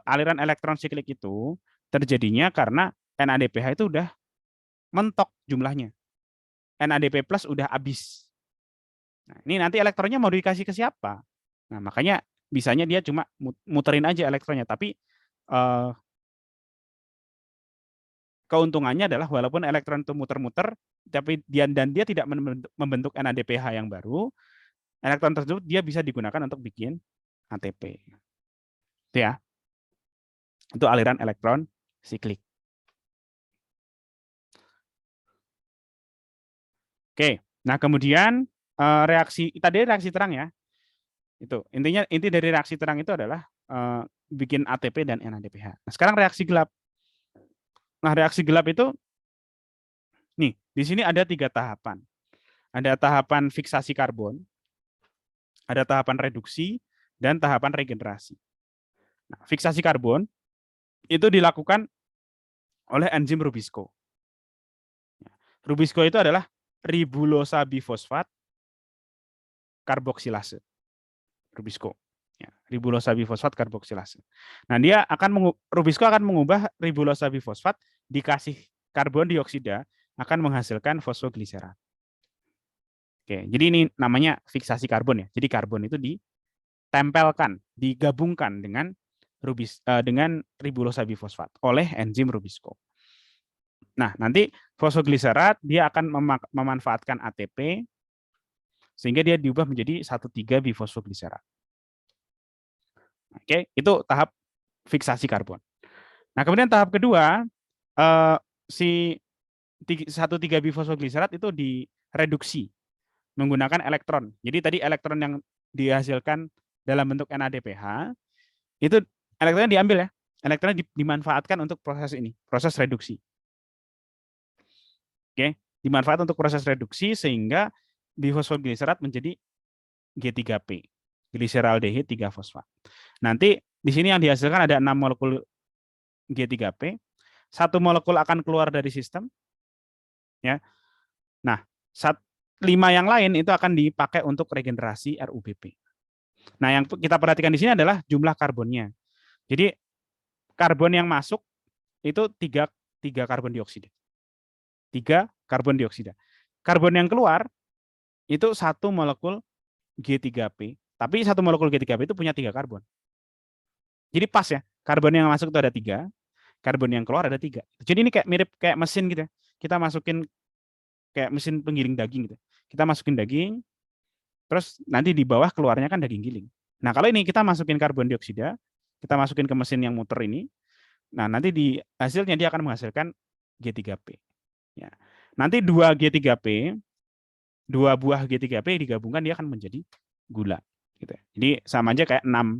Speaker 1: aliran elektron siklik itu terjadinya karena NADPH itu udah mentok jumlahnya. NADP+ udah habis. Nah, ini nanti elektronnya mau dikasih ke siapa? Nah, makanya bisanya dia cuma muterin aja elektronnya, tapi keuntungannya adalah walaupun elektron itu muter-muter, tapi dia tidak membentuk NADPH yang baru, elektron tersebut dia bisa digunakan untuk bikin ATP. Itu ya. Itu aliran elektron siklik. Oke, nah kemudian reaksi tadi reaksi terang ya. Itu intinya inti dari reaksi terang itu adalah bikin ATP dan NADPH. Nah, sekarang reaksi gelap. Nah, reaksi gelap itu nih, di sini ada 3 tahapan. Ada tahapan fiksasi karbon, ada tahapan reduksi, dan tahapan regenerasi. Nah, fiksasi karbon itu dilakukan oleh enzim Rubisco. Rubisco itu adalah ribulosa bifosfat karboksilase. Rubisco. Ya, ribulosa bifosfat karboksilase. Nah, Rubisco akan mengubah ribulosa bifosfat dikasih karbon dioksida akan menghasilkan fosfogliserat. Oke, jadi ini namanya fiksasi karbon ya. Jadi karbon itu ditempelkan, digabungkan dengan ribulosa bifosfat oleh enzim Rubisco. Nah, nanti fosfogliserat dia akan memanfaatkan ATP sehingga dia diubah menjadi 1,3 bifosfogliserat. Oke, itu tahap fiksasi karbon. Nah, kemudian tahap kedua si 1,3 bifosfogliserat itu direduksi menggunakan elektron. Jadi tadi elektron yang dihasilkan dalam bentuk NADPH itu elektronnya diambil ya. Elektronnya dimanfaatkan untuk proses ini, proses reduksi. Oke, dimanfaatkan untuk proses reduksi sehingga bifosfogliserat menjadi G3P, gliseraldehid 3-fosfat. Nanti di sini yang dihasilkan ada 6 molekul G3P, 1 molekul akan keluar dari sistem, ya. Nah, 5 yang lain itu akan dipakai untuk regenerasi RUBP. Nah, yang kita perhatikan di sini adalah jumlah karbonnya. Jadi karbon yang masuk itu 3 karbon dioksida. 3 karbon dioksida. Karbon yang keluar itu 1 molekul G3P, tapi 1 molekul G3P itu punya 3 karbon. Jadi pas ya, karbon yang masuk itu ada 3, karbon yang keluar ada 3. Jadi ini kayak mirip kayak mesin gitu ya. Kita masukin kayak mesin penggiling daging gitu. Kita masukin daging, terus nanti di bawah keluarnya kan daging giling. Nah, kalau ini kita masukin karbon dioksida, kita masukin ke mesin yang muter ini, nah nanti di hasilnya dia akan menghasilkan G3P. Ya. Nanti 2 G3P 2 buah G3P digabungkan dia akan menjadi gula. Gitu. Jadi sama aja kayak 6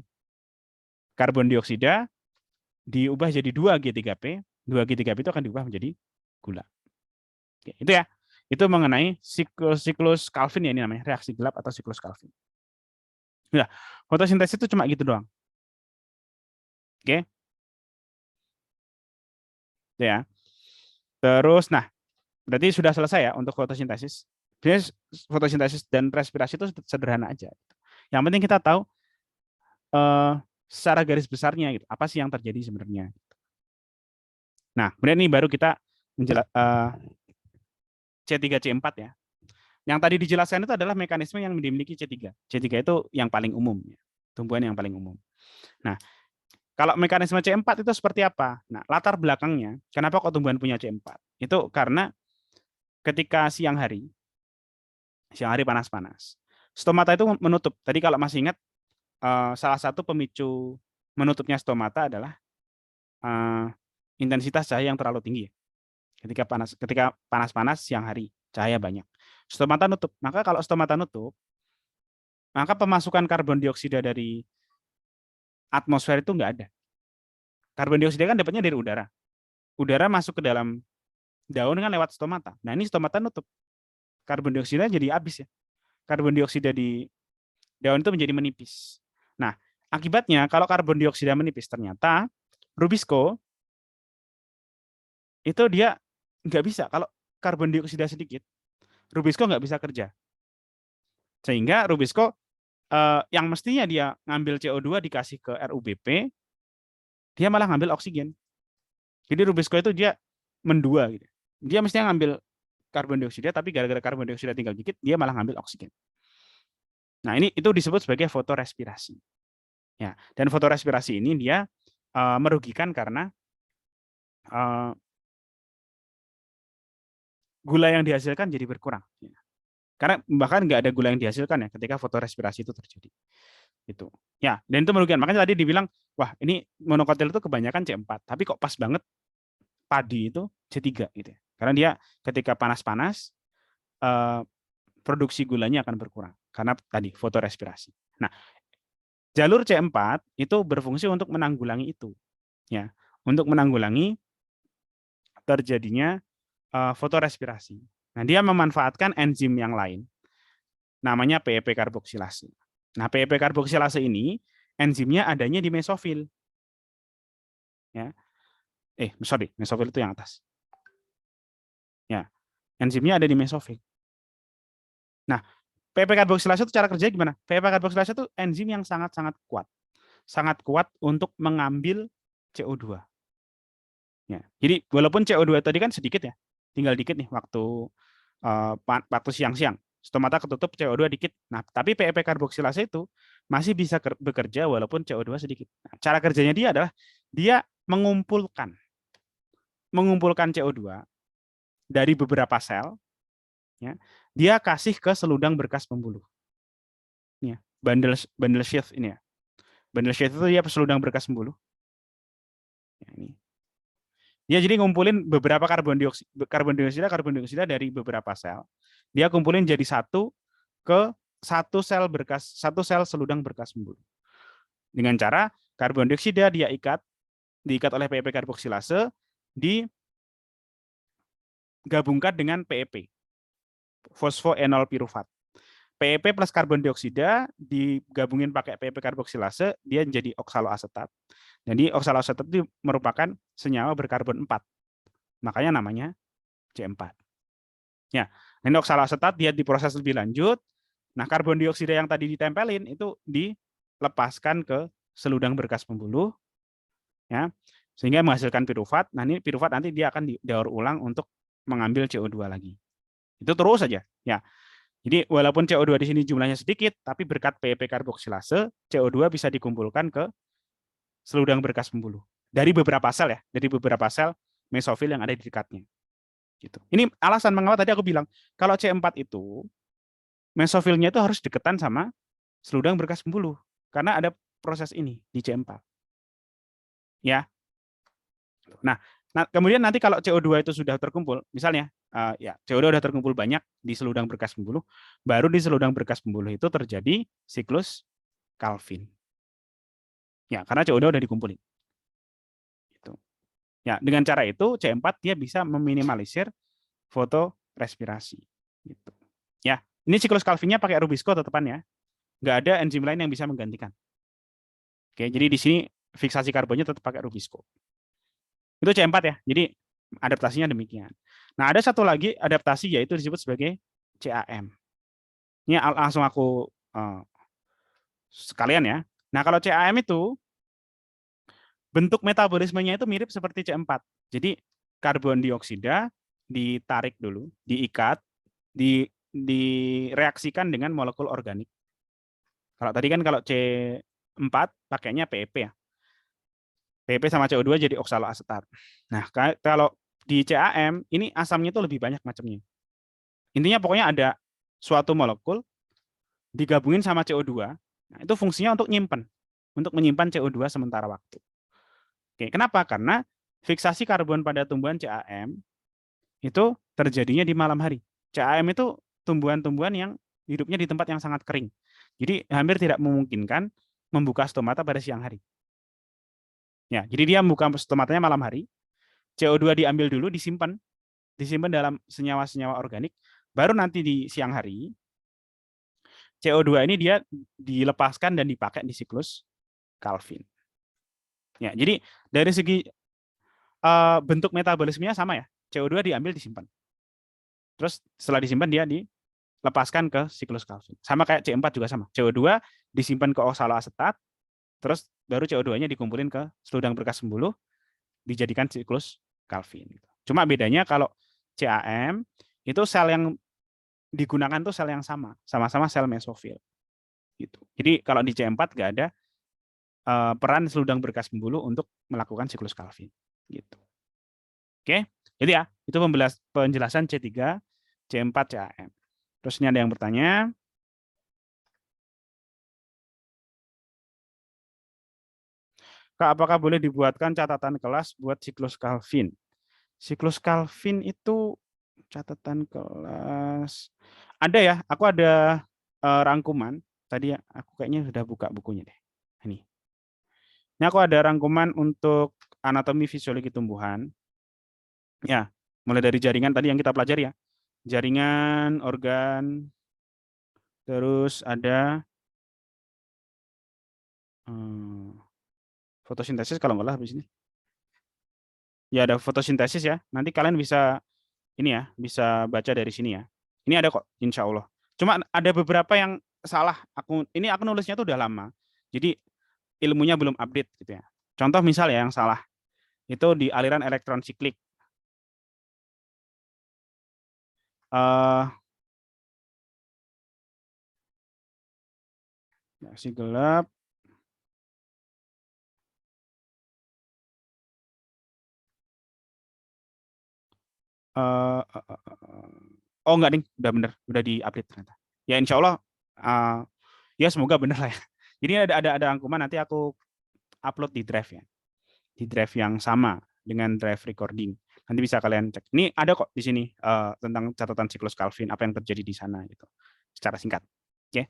Speaker 1: karbon dioksida diubah jadi 2 G3P, 2 G3P itu akan diubah menjadi gula. Oke, itu ya. Itu mengenai siklus Calvin ya, ini namanya reaksi gelap atau siklus Calvin. Nah, fotosintesis itu cuma gitu doang. Oke. Itu ya. Terus nah, berarti sudah selesai ya untuk fotosintesis. Sebenarnya fotosintesis dan respirasi itu sederhana aja. Yang penting kita tahu secara garis besarnya gitu, apa sih yang terjadi sebenarnya. Nah, kemudian ini baru kita C3C4 ya. Yang tadi dijelaskan itu adalah mekanisme yang dimiliki C3. C3 itu yang paling umum, tumbuhan yang paling umum. Nah, kalau mekanisme C4 itu seperti apa? Nah, latar belakangnya, kenapa kok tumbuhan punya C4? Itu karena ketika siang hari panas-panas, stomata itu menutup. Tadi kalau masih ingat, salah satu pemicu menutupnya stomata adalah intensitas cahaya yang terlalu tinggi. Ketika panas-panas siang hari, cahaya banyak. Stomata nutup. Maka kalau stomata nutup, maka pemasukan karbon dioksida dari atmosfer itu nggak ada. Karbon dioksida kan dapatnya dari udara. Udara masuk ke dalam daun kan lewat stomata. Nah, ini stomata nutup. Karbon dioksida jadi habis ya. Karbon dioksida di daun itu menjadi menipis. Nah, akibatnya kalau karbon dioksida menipis, ternyata Rubisco itu dia nggak bisa. Kalau karbon dioksida sedikit, Rubisco nggak bisa kerja. Sehingga Rubisco yang mestinya dia ngambil CO2 dikasih ke RUBP, dia malah ngambil oksigen. Jadi Rubisco itu dia mendua gitu. Dia mestinya ngambil karbon dioksida, tapi gara-gara karbon dioksida tinggal dikit, dia malah ngambil oksigen. Nah, ini itu disebut sebagai fotorespirasi. Ya, dan fotorespirasi ini dia merugikan karena gula yang dihasilkan jadi berkurang. Karena bahkan nggak ada gula yang dihasilkan ya ketika fotorespirasi itu terjadi. Itu. Ya, dan itu merugikan. Makanya tadi dibilang, wah ini monokotil itu kebanyakan C4, tapi kok pas banget padi itu C3 gitu ya. Karena dia ketika panas-panas produksi gulanya akan berkurang karena tadi fotorespirasi. Nah, jalur C4 itu berfungsi untuk menanggulangi itu. Ya, untuk menanggulangi terjadinya fotorespirasi. Nah, dia memanfaatkan enzim yang lain namanya PEP karboksilase. Nah, PEP karboksilase ini enzimnya adanya di mesofil. Ya. Mesofil itu yang atas. Ya, enzimnya ada di mesofil. Nah, PEP karboksilase itu cara kerjanya gimana? PEP karboksilase itu enzim yang sangat-sangat kuat. Sangat kuat untuk mengambil CO2. Ya. Jadi walaupun CO2 tadi kan sedikit ya, tinggal dikit nih waktu siang-siang. Stomata ketutup CO2 dikit. Nah, tapi PEP karboksilase itu masih bisa bekerja walaupun CO2 sedikit. Nah, cara kerjanya dia adalah dia mengumpulkan CO2 dari beberapa sel, ya, dia kasih ke seludang berkas pembuluh. Ya, bundle sheath ini ya. Bundle sheath itu dia seludang berkas pembuluh. Ya, ini. Dia jadi ngumpulin beberapa karbon dioksida dari beberapa sel. Dia kumpulin jadi satu ke satu sel seludang berkas pembuluh. Dengan cara karbon dioksida dia diikat oleh PEP karboksilase, digabungkan dengan PEP, fosfoenol pirufat. PEP plus karbon dioksida digabungin pakai PEP karboksilase, dia jadi oksaloasetat. Jadi oksaloasetat itu merupakan senyawa berkarbon 4. Makanya namanya C4. Ya, ini oksaloasetat dia diproses lebih lanjut. Nah, karbon dioksida yang tadi ditempelin itu dilepaskan ke seludang berkas pembuluh, ya, sehingga menghasilkan pirufat. Nah, ini pirufat nanti dia akan didaur ulang untuk mengambil CO2 lagi. Itu terus saja, ya. Jadi walaupun CO2 di sini jumlahnya sedikit, tapi berkat PEP karboksilase, CO2 bisa dikumpulkan ke seludang berkas pembuluh dari beberapa sel ya, dari beberapa sel mesofil yang ada di dekatnya. Gitu. Ini alasan mengapa tadi aku bilang kalau C4 itu mesofilnya itu harus deketan sama seludang berkas pembuluh karena ada proses ini di C4. Ya. Nah, Nah, kemudian nanti kalau CO2 itu sudah terkumpul, misalnya ya CO2 sudah terkumpul banyak di seludang berkas pembuluh, baru di seludang berkas pembuluh itu terjadi siklus Calvin. Ya, karena CO2 udah dikumpulin. Gitu. Ya, dengan cara itu C4 dia bisa meminimalisir fotorespirasi. Gitu. Ya, ini siklus Calvinnya pakai Rubisco tetepan ya. Nggak ada enzim lain yang bisa menggantikan. Oke, jadi di sini fiksasi karbonnya tetap pakai Rubisco. Itu C4 ya. Jadi adaptasinya demikian. Nah, ada satu lagi adaptasi yaitu disebut sebagai CAM. Ini langsung aku sekalian ya. Nah, kalau CAM itu bentuk metabolismenya itu mirip seperti C4. Jadi karbon dioksida ditarik dulu, diikat, direaksikan dengan molekul organik. Kalau tadi kan kalau C4 pakainya PEP ya. PEP sama CO2 jadi oksaloasetat. Nah, kalau di CAM ini asamnya itu lebih banyak macamnya. Intinya pokoknya ada suatu molekul digabungin sama CO2. Nah, itu fungsinya untuk menyimpan CO2 sementara waktu. Oke, kenapa? Karena fiksasi karbon pada tumbuhan CAM itu terjadinya di malam hari. CAM itu tumbuhan-tumbuhan yang hidupnya di tempat yang sangat kering. Jadi hampir tidak memungkinkan membuka stomata pada siang hari. Ya, jadi dia membuka stomatanya malam hari. CO2 diambil dulu, disimpan dalam senyawa-senyawa organik, baru nanti di siang hari CO2 ini dia dilepaskan dan dipakai di siklus Calvin. Ya, jadi dari segi bentuk metabolismenya sama ya. CO2 diambil disimpan. Terus setelah disimpan dia dilepaskan ke siklus Calvin. Sama kayak C4 juga sama. CO2 disimpan ke oksaloasetat, terus baru CO2-nya dikumpulin ke seludang berkas pembuluh, dijadikan siklus Calvin. Cuma bedanya kalau CAM itu sel yang digunakan tuh sel yang sama-sama sel mesofil. Gitu. Jadi kalau di C4 nggak ada peran seludang berkas pembuluh untuk melakukan siklus Calvin. Gitu. Oke, jadi ya itu penjelasan C3, C4, CAM. Terus ini ada yang bertanya. Kak, apakah boleh dibuatkan catatan kelas buat siklus Calvin? Siklus Calvin itu catatan kelas. Ada ya, aku ada rangkuman. Tadi aku kayaknya sudah buka bukunya deh. Ini aku ada rangkuman untuk anatomi fisiologi tumbuhan. Ya, mulai dari jaringan tadi yang kita pelajari ya. Jaringan, organ, terus ada fotosintesis kalau nggak salah habis ini. Ya ada fotosintesis ya. Nanti kalian bisa ini ya, bisa baca dari sini ya. Ini ada kok, insya Allah. Cuma ada beberapa yang salah. Aku nulisnya tuh udah lama. Jadi ilmunya belum update gitu ya. Contoh misal ya yang salah itu di aliran elektron siklik. Si gelap. Oh enggak nih, udah bener, udah di-update ternyata. Ya insya Allah, ya semoga bener lah ya. Jadi ada rangkuman nanti aku upload di drive ya, di drive yang sama dengan drive recording. Nanti bisa kalian cek. Ini ada kok di sini tentang catatan siklus Calvin, apa yang terjadi di sana gitu, secara singkat. Oke.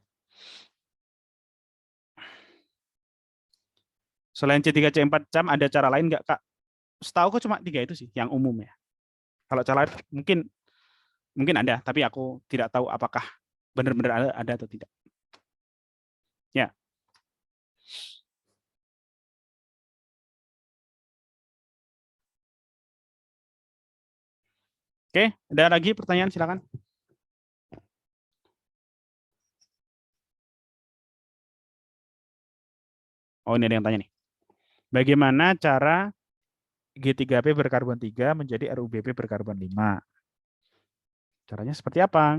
Speaker 1: Selain C3, C4, CAM ada cara lain nggak Kak? Setahu aku cuma 3 itu sih yang umum ya. Kalau cara lain mungkin ada, tapi aku tidak tahu apakah benar-benar ada atau tidak. Ya. Oke, ada lagi pertanyaan silakan. Oh, ini ada yang tanya nih. Bagaimana cara G3P berkarbon 3 menjadi RUBP berkarbon 5? Caranya seperti apa?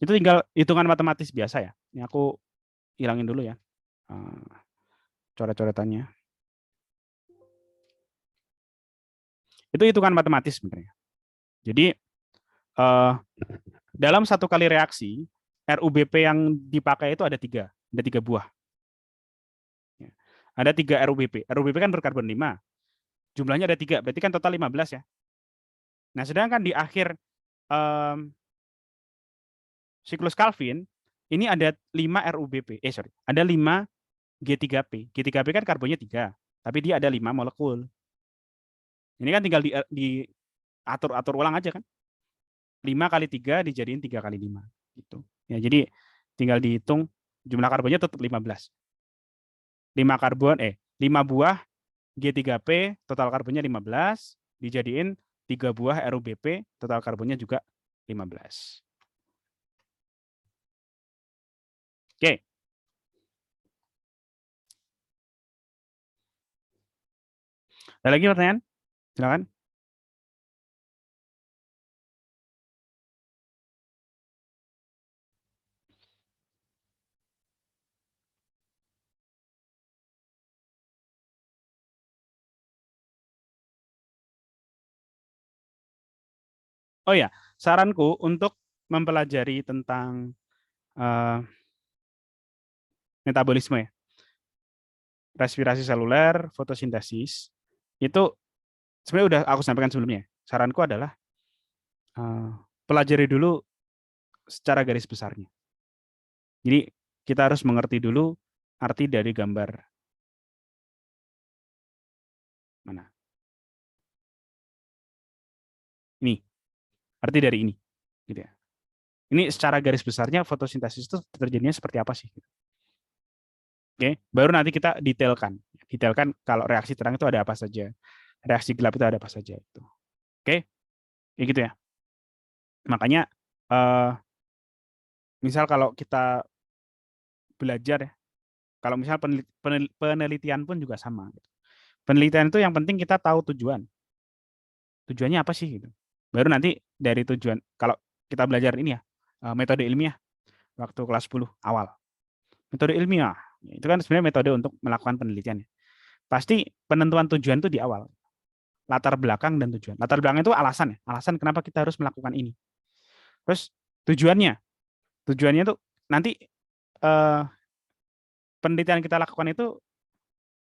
Speaker 1: Itu tinggal hitungan matematis biasa ya. Ini aku hilangin dulu ya coret-coretannya. Itu hitungan matematis sebenarnya. Jadi dalam satu kali reaksi, RUBP yang dipakai itu ada 3 buah. Ada 3 RUBP. RUBP kan berkarbon 5. Jumlahnya ada 3, berarti kan total 15 ya. Nah, sedangkan di akhir siklus Calvin, ini ada 5 RUBP. Ada 5 G3P. G3P kan karbonnya 3, tapi dia ada 5 molekul. Ini kan tinggal diatur-atur ulang aja kan. 5 kali 3 dijadiin 3 kali 5. Gitu. Ya, jadi tinggal dihitung jumlah karbonnya tetap 15. 5 buah G3P, total karbonnya 15, dijadiin 3 buah RUBP, total karbonnya juga 15. Oke. Ada lagi pertanyaan? Silakan. Oh ya, saranku untuk mempelajari tentang metabolisme ya, respirasi seluler, fotosintesis, itu sebenarnya udah aku sampaikan sebelumnya. Saranku adalah pelajari dulu secara garis besarnya. Jadi kita harus mengerti dulu arti dari gambar mana. Ini arti dari ini, gitu ya. Ini secara garis besarnya fotosintesis itu terjadinya seperti apa sih? Oke, baru nanti kita detailkan kalau reaksi terang itu ada apa saja, reaksi gelap itu ada apa saja itu. Oke, ya gitu ya. Makanya misal kalau kita belajar ya, kalau misal penelitian pun juga sama. Penelitian itu yang penting kita tahu tujuannya apa sih gitu. Baru nanti dari tujuan, kalau kita belajar ini ya, metode ilmiah waktu kelas 10 awal. Metode ilmiah, itu kan sebenarnya metode untuk melakukan penelitian. Pasti penentuan tujuan itu di awal. Latar belakang dan tujuan. Latar belakang itu alasan ya, alasan kenapa kita harus melakukan ini. Terus tujuannya itu nanti penelitian kita lakukan itu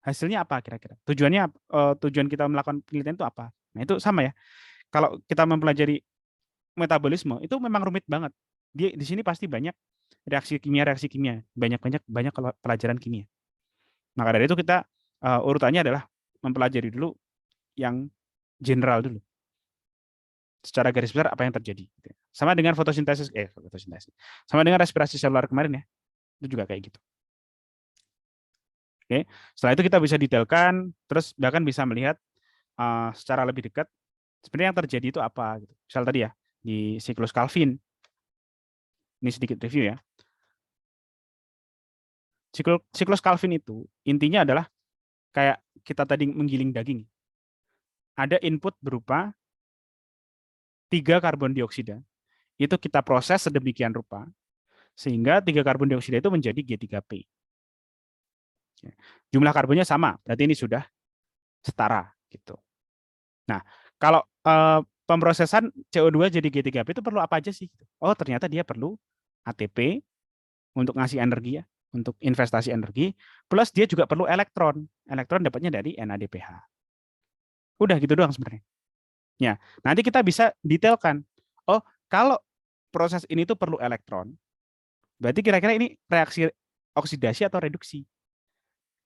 Speaker 1: hasilnya apa kira-kira? Tujuan kita melakukan penelitian itu apa? Nah, itu sama ya. Kalau kita mempelajari metabolisme itu memang rumit banget. Di sini pasti banyak reaksi kimia, banyak pelajaran kimia. Maka dari itu kita urutannya adalah mempelajari dulu yang general dulu. Secara garis besar apa yang terjadi. Sama dengan fotosintesis. Sama dengan respirasi seluler kemarin ya. Itu juga kayak gitu. Oke. Setelah itu kita bisa detailkan, terus bahkan bisa melihat secara lebih dekat sebenarnya yang terjadi itu apa. Gitu. Misal tadi ya, di siklus Calvin. Ini sedikit review ya. Siklus Calvin itu intinya adalah kayak kita tadi menggiling daging. Ada input berupa 3 karbon dioksida. Itu kita proses sedemikian rupa sehingga 3 karbon dioksida itu menjadi G3P. Jumlah karbonnya sama, berarti ini sudah setara gitu. Nah, kalau pemrosesan CO2 jadi G3P itu perlu apa aja sih? Oh, ternyata dia perlu ATP untuk ngasih energi ya, untuk investasi energi, plus dia juga perlu elektron. Elektron dapatnya dari NADPH. Udah gitu doang sebenarnya. Ya, nanti kita bisa detailkan. Oh, kalau proses ini tuh perlu elektron, berarti kira-kira ini reaksi oksidasi atau reduksi?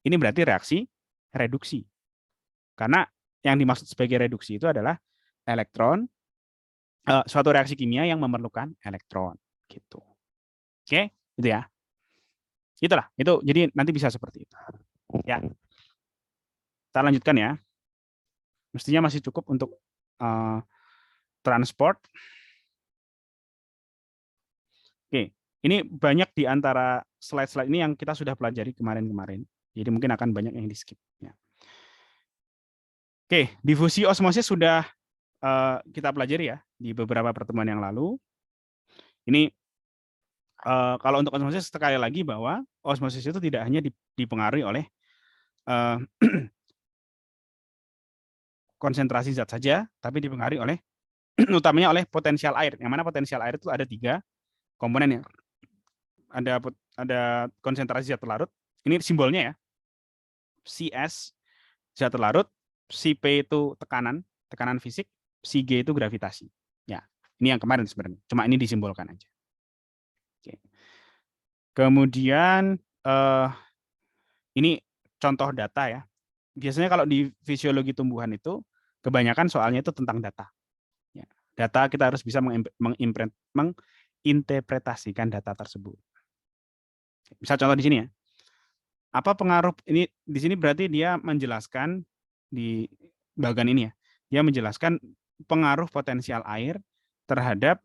Speaker 1: Ini berarti reaksi reduksi. Karena yang dimaksud sebagai reduksi itu adalah elektron, suatu reaksi kimia yang memerlukan elektron. Gitu. Oke, itu ya. Itulah, itu jadi nanti bisa seperti itu. Ya. Kita lanjutkan ya. Mestinya masih cukup untuk transport. Oke, ini banyak di antara slide-slide ini yang kita sudah pelajari kemarin-kemarin. Jadi mungkin akan banyak yang di-skip. Ya. Oke, difusi osmosis sudah kita pelajari ya di beberapa pertemuan yang lalu. Ini kalau untuk osmosis sekali lagi bahwa osmosis itu tidak hanya dipengaruhi oleh konsentrasi zat saja, tapi dipengaruhi oleh utamanya oleh potensial air. Yang mana potensial air itu ada 3 komponen ya. Ada konsentrasi zat larut. Ini simbolnya ya. CS zat larut, si P itu tekanan fisik, si G itu gravitasi. Ya, ini yang kemarin sebenarnya. Cuma ini disimbolkan aja. Oke. Kemudian ini contoh data ya. Biasanya kalau di fisiologi tumbuhan itu kebanyakan soalnya itu tentang data. Ya, data kita harus bisa menginterpretasikan data tersebut. Bisa contoh di sini ya. Apa pengaruh ini di sini berarti dia menjelaskan di bagian ini ya. Dia menjelaskan pengaruh potensial air terhadap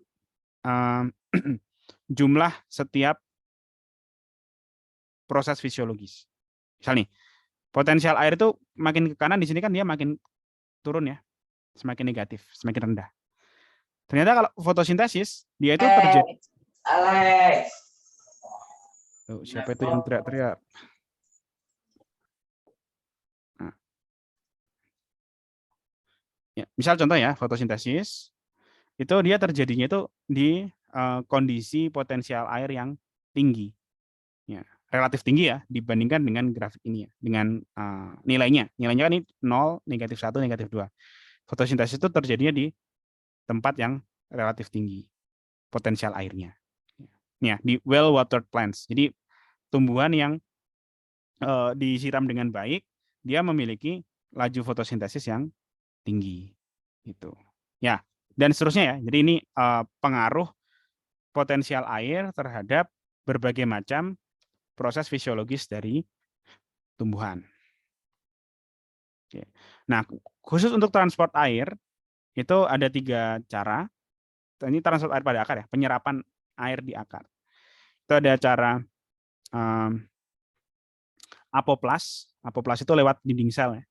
Speaker 1: jumlah setiap proses fisiologis. Misal nih, potensial air itu makin ke kanan di sini kan dia makin turun ya, semakin negatif, semakin rendah. Ternyata kalau fotosintesis dia itu terjadi.
Speaker 2: Alex.
Speaker 1: Oh, siapa itu yang teriak-teriak? Nah. Ya, misal contoh ya, fotosintesis itu dia terjadinya itu di kondisi potensial air yang tinggi. Ya, relatif tinggi ya dibandingkan dengan grafik ini ya, dengan nilainya. Nilainya kan ini 0, -1, -2. Fotosintesis itu terjadinya di tempat yang relatif tinggi potensial airnya. Ya, di well watered plants. Jadi tumbuhan yang disiram dengan baik, dia memiliki laju fotosintesis yang tinggi. Gitu. Ya, dan seterusnya ya. Jadi ini pengaruh potensial air terhadap berbagai macam proses fisiologis dari tumbuhan. Oke. Nah, khusus untuk transport air itu ada 3 cara. Ini transport air pada akar ya, penyerapan air di akar. Itu ada cara apoplas. Apoplas itu lewat dinding sel ya.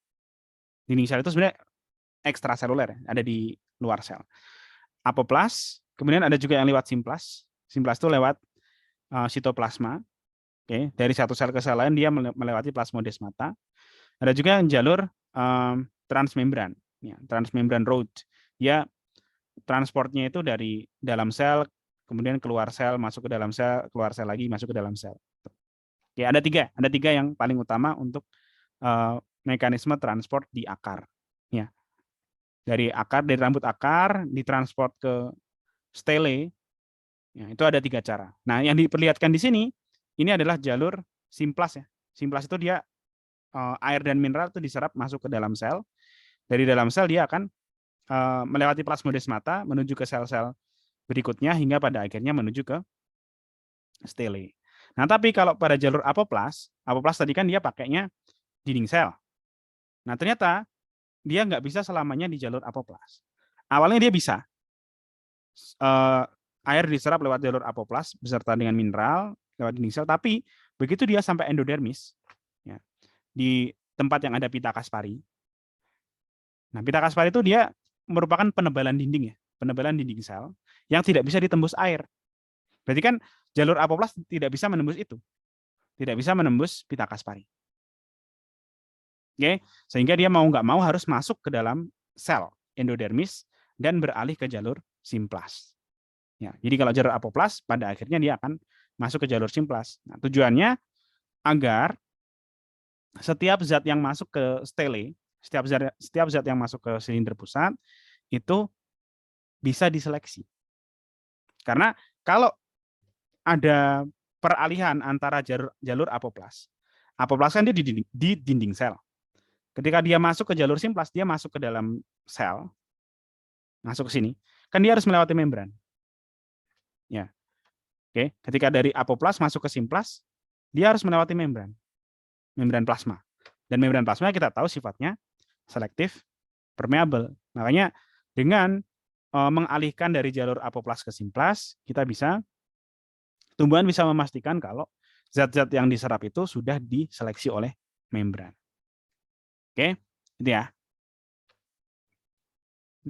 Speaker 1: Dinding sel itu sebenarnya ekstraseluler ya, ada di luar sel. Apoplas, kemudian ada juga yang lewat simplas. Simplas itu lewat sitoplasma. Oke, dari satu sel ke sel lain dia melewati plasmodesmata. Ada juga yang jalur transmembran, ya, transmembran road. Ya, transportnya itu dari dalam sel, kemudian keluar sel, masuk ke dalam sel, keluar sel lagi, masuk ke dalam sel. Ya, ada tiga yang paling utama untuk mekanisme transport di akar. Ya, dari rambut akar ditransport ke stele. Ya, itu ada 3 cara. Nah, yang diperlihatkan di sini ini adalah jalur simplas ya. Simplas itu dia air dan mineral itu diserap masuk ke dalam sel. Dari dalam sel dia akan melewati plasmodesmata menuju ke sel-sel berikutnya hingga pada akhirnya menuju ke stele. Nah, tapi kalau pada jalur apoplas tadi kan dia pakainya dinding sel. Nah, ternyata dia nggak bisa selamanya di jalur apoplas. Awalnya dia bisa. Air diserap lewat jalur apoplas beserta dengan mineral lewat dinding sel, tapi begitu dia sampai endodermis, ya, di tempat yang ada pita kaspari. Nah, pita kaspari itu dia merupakan penebalan dinding ya, penebalan dinding sel yang tidak bisa ditembus air. Berarti kan jalur apoplas tidak bisa menembus itu, tidak bisa menembus pita kaspari. Oke, sehingga dia mau nggak mau harus masuk ke dalam sel endodermis dan beralih ke jalur simplas. Ya, jadi kalau jalur apoplas pada akhirnya dia akan masuk ke jalur simplas. Nah, tujuannya agar setiap zat yang masuk ke stele, setiap zat yang masuk ke silinder pusat itu bisa diseleksi. Karena kalau ada peralihan antara jalur apoplas kan dia di dinding sel. Ketika dia masuk ke jalur simplas, dia masuk ke dalam sel, masuk ke sini, kan dia harus melewati membran. Ya, oke. Ketika dari apoplas masuk ke simplas, dia harus melewati membran plasma. Dan membran plasma kita tahu sifatnya selektif, permeable. Makanya dengan mengalihkan dari jalur apoplas ke simplas, tumbuhan bisa memastikan kalau zat-zat yang diserap itu sudah diseleksi oleh membran. Oke, itu ya.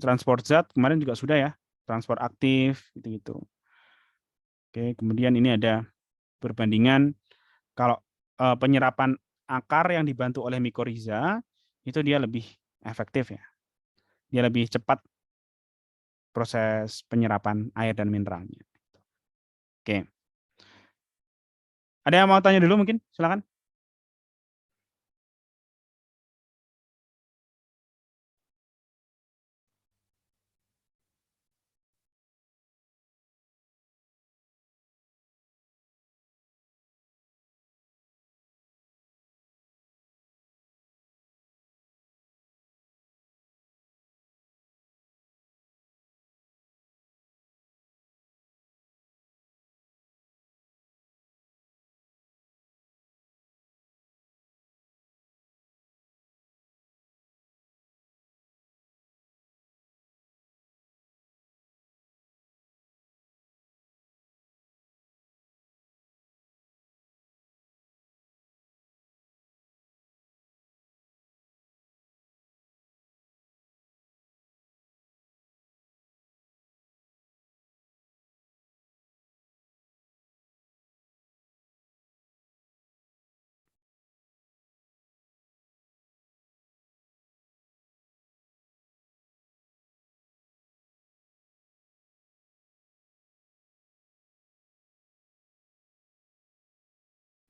Speaker 1: Transport zat kemarin juga sudah ya, transport aktif gitu-gitu. Oke, kemudian ini ada perbandingan kalau penyerapan akar yang dibantu oleh mikoriza itu dia lebih efektif ya. Dia lebih cepat proses penyerapan air dan mineralnya. Oke. Ada yang mau tanya dulu mungkin? Silakan.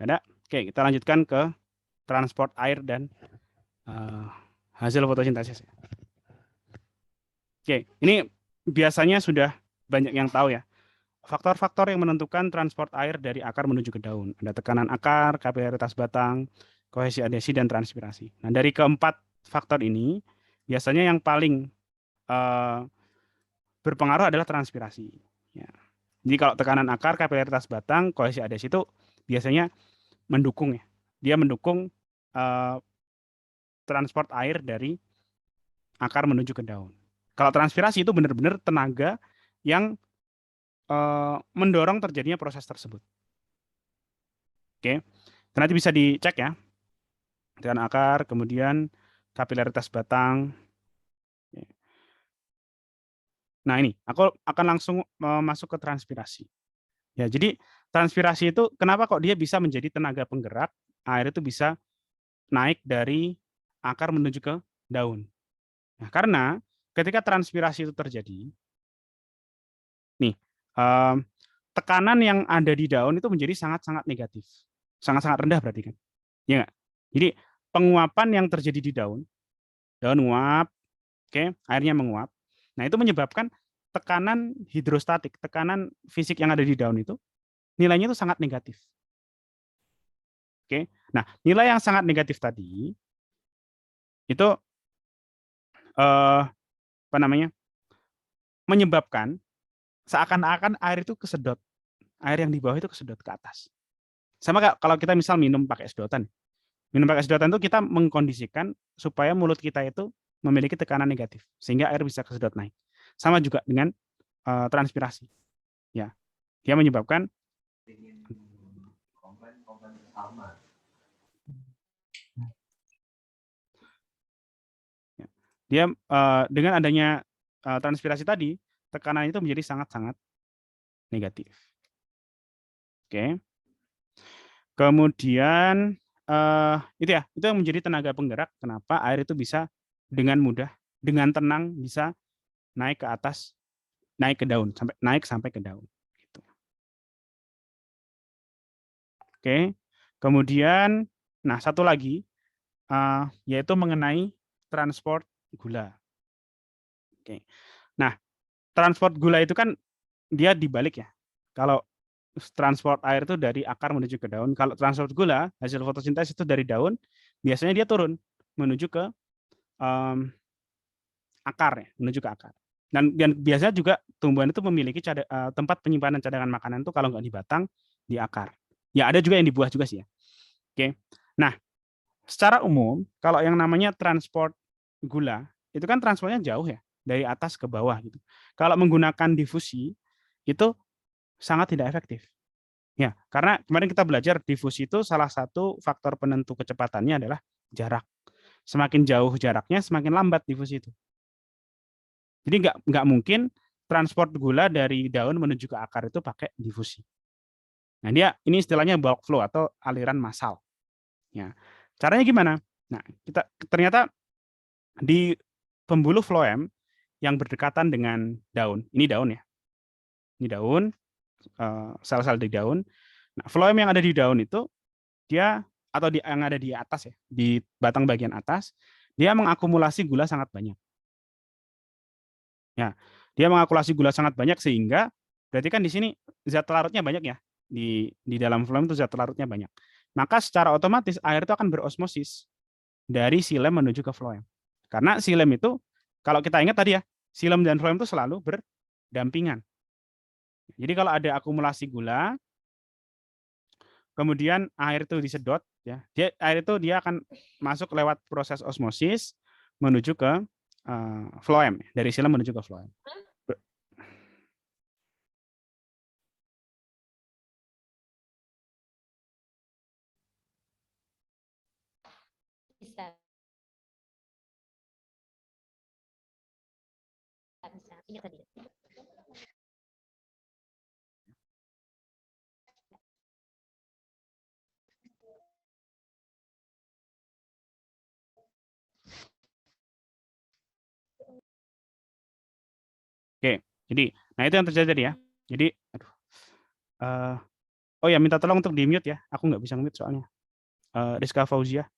Speaker 1: Ada? Oke, kita lanjutkan ke transport air dan hasil fotosintesis. Oke, ini biasanya sudah banyak yang tahu ya. Faktor-faktor yang menentukan transport air dari akar menuju ke daun. Ada tekanan akar, kapilaritas batang, kohesi adhesi, dan transpirasi. Nah, dari keempat faktor ini, biasanya yang paling berpengaruh adalah transpirasi. Ya. Jadi kalau tekanan akar, kapilaritas batang, kohesi adhesi itu biasanya mendukung ya. Dia mendukung transport air dari akar menuju ke daun. Kalau transpirasi itu benar-benar tenaga yang mendorong terjadinya proses tersebut. Oke, nanti bisa dicek ya. Dengan akar, kemudian kapilaritas batang. Nah ini, aku akan langsung masuk ke transpirasi. Ya, jadi transpirasi itu kenapa kok dia bisa menjadi tenaga penggerak, air itu bisa naik dari akar menuju ke daun. Nah, karena ketika transpirasi itu terjadi, nih, tekanan yang ada di daun itu menjadi sangat-sangat negatif. Sangat-sangat rendah berarti kan? Ya nggak? Jadi penguapan yang terjadi di daun nguap, oke, airnya menguap. Nah, itu menyebabkan tekanan hidrostatik, tekanan fisik yang ada di daun itu nilainya itu sangat negatif. Oke. Nah, nilai yang sangat negatif tadi itu apa namanya? Menyebabkan seakan-akan air itu kesedot. Air yang di bawah itu kesedot ke atas. Sama kalau kita misal minum pakai sedotan. Minum pakai sedotan itu kita mengkondisikan supaya mulut kita itu memiliki tekanan negatif sehingga air bisa kesedot naik. Sama juga dengan transpirasi. Ya, dia menyebabkan dia dengan adanya transpirasi tadi, tekanan itu menjadi sangat-sangat negatif. Oke. Kemudian itu ya, itu yang menjadi tenaga penggerak kenapa air itu bisa dengan mudah, dengan tenang bisa naik ke atas, naik ke daun, sampai ke daun. Gitu. Oke. Kemudian, nah satu lagi yaitu mengenai transport gula. Oke. Nah, transport gula itu kan dia dibalik ya. Kalau transport air itu dari akar menuju ke daun. Kalau transport gula, hasil fotosintesis itu dari daun, biasanya dia turun menuju ke akar ya, menuju ke akar. Dan biasanya juga tumbuhan itu memiliki tempat penyimpanan cadangan makanan itu kalau nggak di batang, di akar. Ya ada juga yang di buah juga sih ya. Oke. Nah, secara umum kalau yang namanya transport gula, itu kan transportnya jauh ya, dari atas ke bawah gitu. Kalau menggunakan difusi, itu sangat tidak efektif. Ya, karena kemarin kita belajar difusi itu salah satu faktor penentu kecepatannya adalah jarak. Semakin jauh jaraknya, semakin lambat difusi itu. Jadi nggak mungkin transport gula dari daun menuju ke akar itu pakai difusi. Nah, ini istilahnya bulk flow atau aliran massal. Ya. Caranya gimana? Nah, kita ternyata di pembuluh floem yang berdekatan dengan daun, ini daun ya. Ini daun, sel-sel di daun. Nah, floem yang ada di daun itu dia atau yang ada di atas ya, di batang bagian atas, dia mengakumulasi gula sangat banyak. Ya, dia mengakumulasi gula sangat banyak sehingga berarti kan di sini zat larutnya banyak ya. Di dalam floem itu zat larutnya banyak. Maka secara otomatis air itu akan berosmosis dari silem menuju ke floem. Karena silem itu kalau kita ingat tadi ya, silem dan floem itu selalu berdampingan. Jadi kalau ada akumulasi gula, kemudian air itu disedot, ya, air itu dia akan masuk lewat proses osmosis menuju ke floem, dari silem menuju ke floem.
Speaker 2: Bisa. Ini tadi.
Speaker 1: Oke, jadi, nah itu yang terjadi ya. Jadi, Oh ya, minta tolong untuk di-mute ya. Aku nggak bisa mute soalnya. Rizka Fauzia.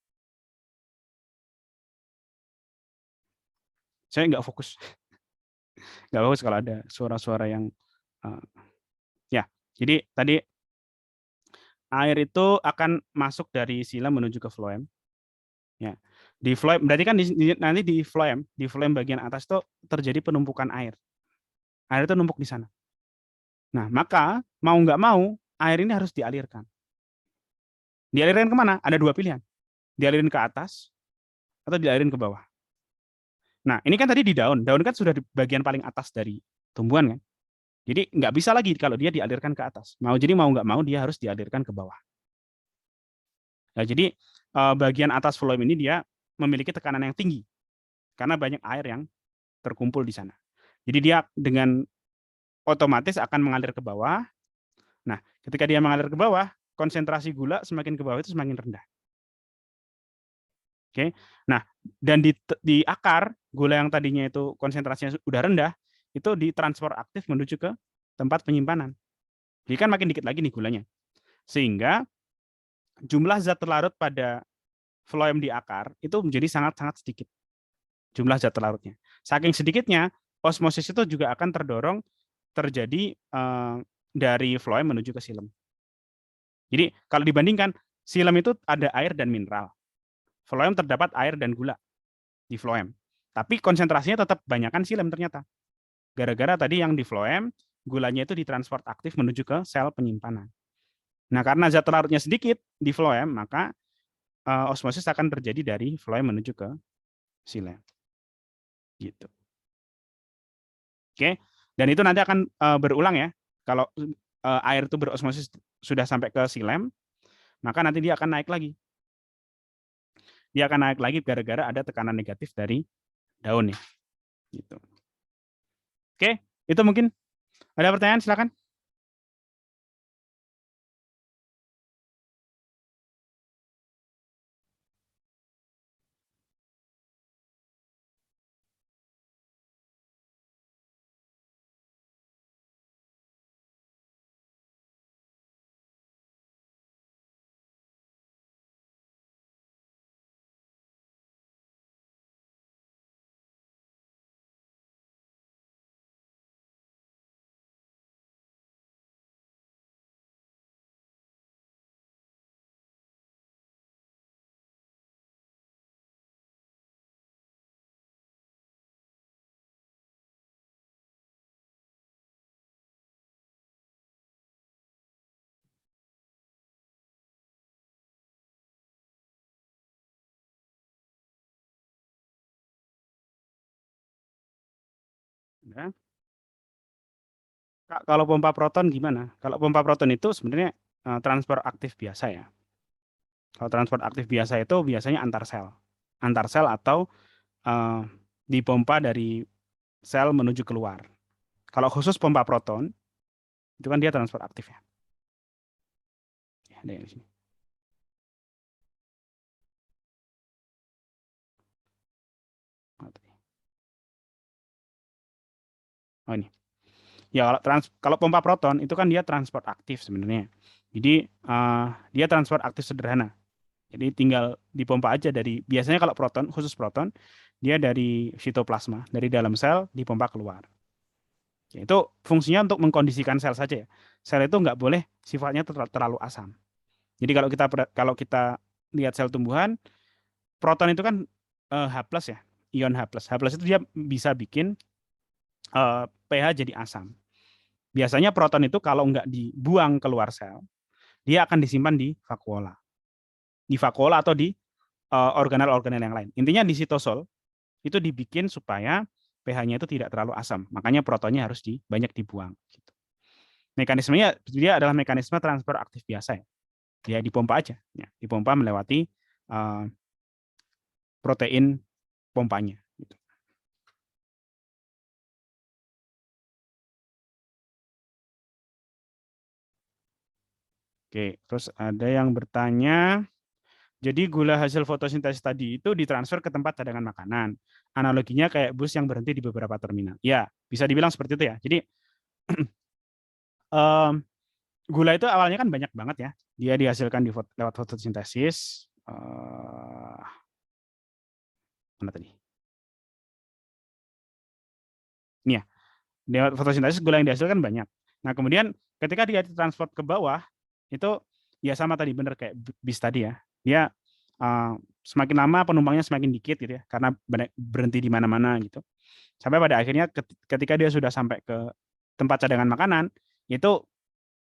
Speaker 1: Saya nggak fokus. Nggak fokus kalau ada suara-suara yang ya. Jadi tadi air itu akan masuk dari silam menuju ke floem. Ya. Di floem berarti kan nanti di floem bagian atas itu terjadi penumpukan air. Air itu numpuk di sana. Nah, maka mau nggak mau air ini harus dialirkan. Dialirkan kemana? Ada dua pilihan. Dialirin ke atas atau dialirin ke bawah. Nah, ini kan tadi di daun. Daun kan sudah di bagian paling atas dari tumbuhan kan. Jadi nggak bisa lagi kalau dia dialirkan ke atas. Jadi mau nggak mau dia harus dialirkan ke bawah. Nah, jadi bagian atas floem ini dia memiliki tekanan yang tinggi karena banyak air yang terkumpul di sana. Jadi dia dengan otomatis akan mengalir ke bawah. Nah, ketika dia mengalir ke bawah, konsentrasi gula semakin ke bawah itu semakin rendah. Oke. Nah, dan di akar gula yang tadinya itu konsentrasinya sudah rendah, itu ditransfer aktif menuju ke tempat penyimpanan. Jadi kan makin dikit lagi nih gulanya. Sehingga jumlah zat terlarut pada floem di akar itu menjadi sangat-sangat sedikit. Jumlah zat terlarutnya. Saking sedikitnya, osmosis itu juga akan terdorong terjadi dari floem menuju ke xilem. Jadi kalau dibandingkan, xilem itu ada air dan mineral. Floem terdapat air dan gula di floem. Tapi konsentrasinya tetap banyakkan xilem ternyata. Gara-gara tadi yang di floem, gulanya itu ditransport aktif menuju ke sel penyimpanan. Nah, karena zat terlarutnya sedikit di floem, maka osmosis akan terjadi dari floem menuju ke xilem. Gitu. Oke. Dan itu nanti akan berulang ya. Kalau air itu berosmosis sudah sampai ke xilem, maka nanti dia akan naik lagi. Dia akan naik lagi gara-gara ada tekanan negatif dari daun ya. Gitu. Oke, itu mungkin ada pertanyaan silakan. Ya. Kalau pompa proton gimana? Kalau pompa proton itu sebenarnya transfer aktif biasa ya. Kalau transfer aktif biasa itu biasanya antar sel atau dipompa dari sel menuju keluar. Kalau khusus pompa proton itu kan dia transfer aktif ya. Ya, ada yang di sini. Oh ini. Ya kalau pompa proton itu kan dia transport aktif sebenarnya. Jadi dia transport aktif sederhana. Jadi tinggal dipompa aja dari biasanya kalau proton khusus proton dia dari sitoplasma dari dalam sel dipompa keluar. Ya, itu fungsinya untuk mengkondisikan sel saja ya. Sel itu nggak boleh sifatnya terlalu asam. Jadi kalau kita lihat sel tumbuhan, proton itu kan H+ ya, ion H+. H+ itu dia bisa bikin pH jadi asam. Biasanya proton itu kalau nggak dibuang keluar sel, dia akan disimpan di vakuola. Di vakuola atau di organel-organel yang lain. Intinya di sitosol itu dibikin supaya pH-nya itu tidak terlalu asam. Makanya protonnya harus banyak dibuang. Gitu. Mekanismenya dia adalah mekanisme transfer aktif biasa ya. Dia dipompa aja, ya. Dipompa melewati protein pompanya. Gitu. Oke, terus ada yang bertanya, jadi gula hasil fotosintesis tadi itu ditransfer ke tempat cadangan makanan. Analoginya kayak bus yang berhenti di beberapa terminal. Ya, bisa dibilang seperti itu ya. Jadi Gula itu awalnya kan banyak banget ya. Dia dihasilkan lewat fotosintesis. Mana tadi? Ini ya. Lewat fotosintesis gula yang dihasilkan banyak. Nah, kemudian ketika dia ditransport ke bawah, itu ya sama tadi, bener kayak bis tadi ya. Dia semakin lama penumpangnya semakin dikit gitu ya, karena berhenti di mana-mana gitu. Sampai pada akhirnya ketika dia sudah sampai ke tempat cadangan makanan, itu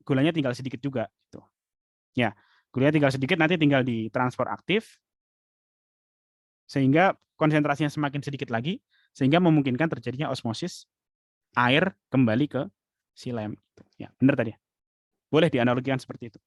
Speaker 1: gulanya tinggal sedikit juga gitu. Ya, gulanya tinggal sedikit, nanti tinggal ditransport aktif sehingga konsentrasinya semakin sedikit lagi, sehingga memungkinkan terjadinya osmosis air kembali ke silem. Ya, benar tadi. Boleh dianalogikan seperti itu.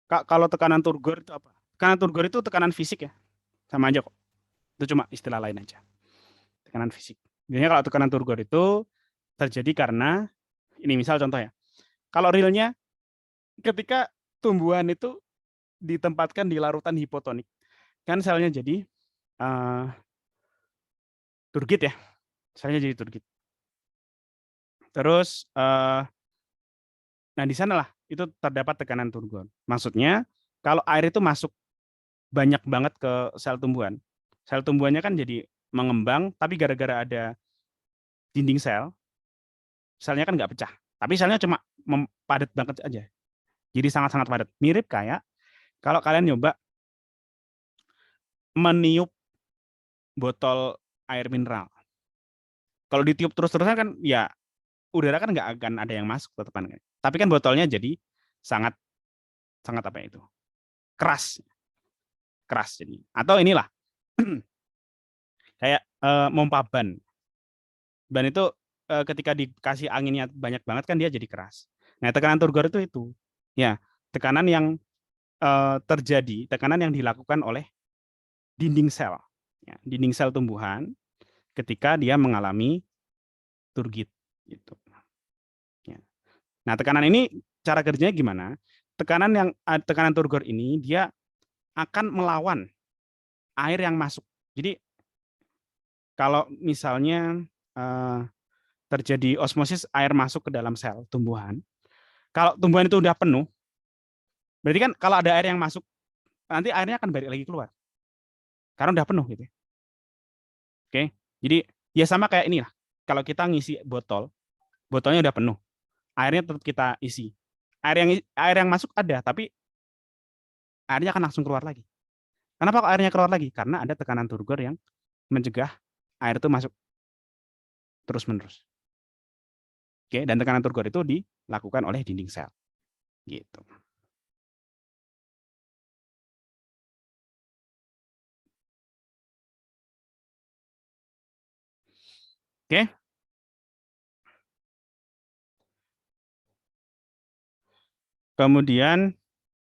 Speaker 1: Kalau tekanan turgor itu apa? Tekanan turgor itu tekanan fisik ya, sama aja kok. Itu cuma istilah lain aja. Tekanan fisik. Biasanya kalau tekanan turgor itu terjadi karena, ini misal contoh ya, kalau realnya ketika tumbuhan itu ditempatkan di larutan hipotonik, kan selnya jadi turgid ya, selnya jadi turgid. Terus, nah di sanalah itu terdapat tekanan turgor. Maksudnya kalau air itu masuk banyak banget ke sel tumbuhannya kan jadi mengembang, tapi gara-gara ada dinding sel, selnya kan nggak pecah. Tapi selnya cuma padat banget aja. Jadi sangat-sangat padat. Mirip kayak kalau kalian nyoba meniup botol air mineral. Kalau ditiup terus-terusan kan ya udara kan nggak akan ada yang masuk tetepan. Tapi kan botolnya jadi sangat sangat apa itu? Keras. Keras jadi. Atau inilah kayak mompa ban. Ban itu ketika dikasih anginnya banyak banget kan dia jadi keras. Nah, tekanan turgor itu. Ya, tekanan yang terjadi, tekanan yang dilakukan oleh dinding sel. Ya, dinding sel tumbuhan ketika dia mengalami turgid gitu. Ya. Nah, tekanan ini cara kerjanya gimana? Tekanan turgor ini dia akan melawan air yang masuk. Jadi kalau misalnya terjadi osmosis air masuk ke dalam sel tumbuhan, kalau tumbuhan itu udah penuh, berarti kan kalau ada air yang masuk, nanti airnya akan balik lagi keluar. Karena udah penuh gitu. Oke. Jadi ya sama kayak inilah. Kalau kita ngisi botol, botolnya udah penuh, airnya tetap kita isi. Air yang masuk ada, tapi airnya akan langsung keluar lagi. Kenapa kok airnya keluar lagi? Karena ada tekanan turgor yang mencegah air itu masuk terus-menerus. Oke, dan tekanan turgor itu dilakukan oleh dinding sel. Gitu. Oke. Kemudian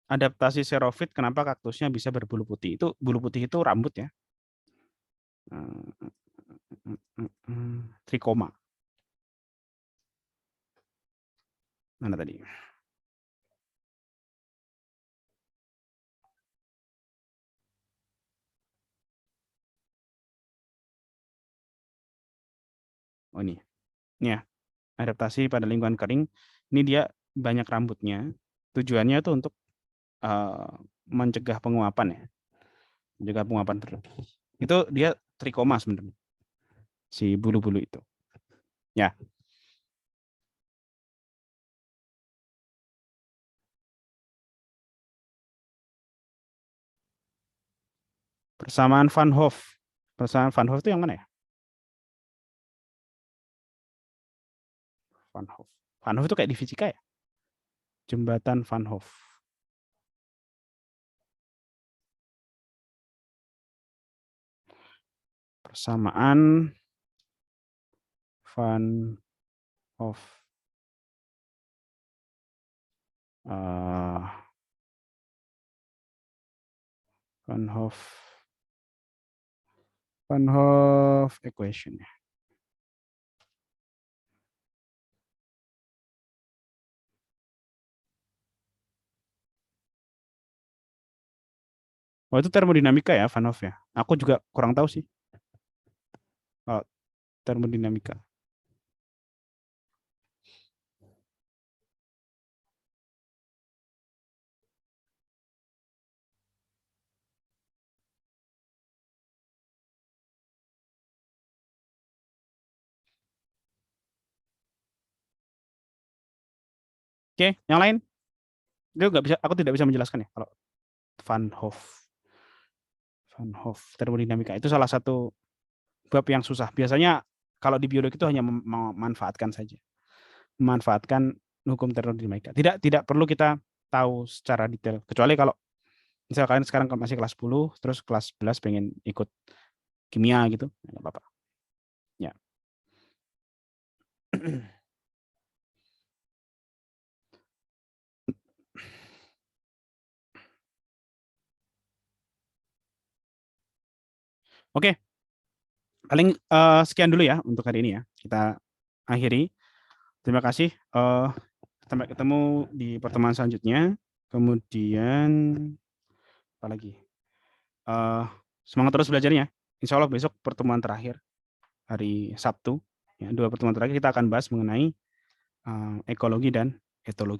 Speaker 1: adaptasi xerofit, kenapa kaktusnya bisa berbulu putih? Itu bulu putih itu rambut ya. Trikoma. Mana tadi? Oh ini. Ini ya, adaptasi pada lingkungan kering. Ini dia banyak rambutnya. Tujuannya itu untuk mencegah penguapan ya. Mencegah penguapan berlebih. Itu dia trikoma sebenarnya. Si bulu-bulu itu. Ya. Persamaan Van Hoff. Persamaan Van Hoff itu yang mana ya? Van Hoff. Van Hoff itu kayak di fisika ya? Jembatan Van Hoff. Persamaan Van Hoff. Van Hoff equation ya. Oh, itu termodinamika ya, Van Hoff ya. Aku juga kurang tahu sih. Oh, termodinamika. Oke, yang lain? Dia nggak bisa, aku tidak bisa menjelaskan ya kalau Van Hoff. Van Hoff termodinamika itu salah satu bab yang susah. Biasanya kalau di biologi itu hanya memanfaatkan saja. Memanfaatkan hukum termodinamika. Tidak perlu kita tahu secara detail. Kecuali kalau misalkan sekarang masih kelas 10, terus kelas 11 pengen ikut kimia gitu, nggak apa-apa. Ya. Oke, paling sekian dulu ya untuk hari ini ya. Kita akhiri. Terima kasih. Sampai ketemu di pertemuan selanjutnya. Kemudian apa lagi? Semangat terus belajarnya. Insya Allah besok pertemuan terakhir hari Sabtu. Ya, 2 pertemuan terakhir kita akan bahas mengenai ekologi dan etologi.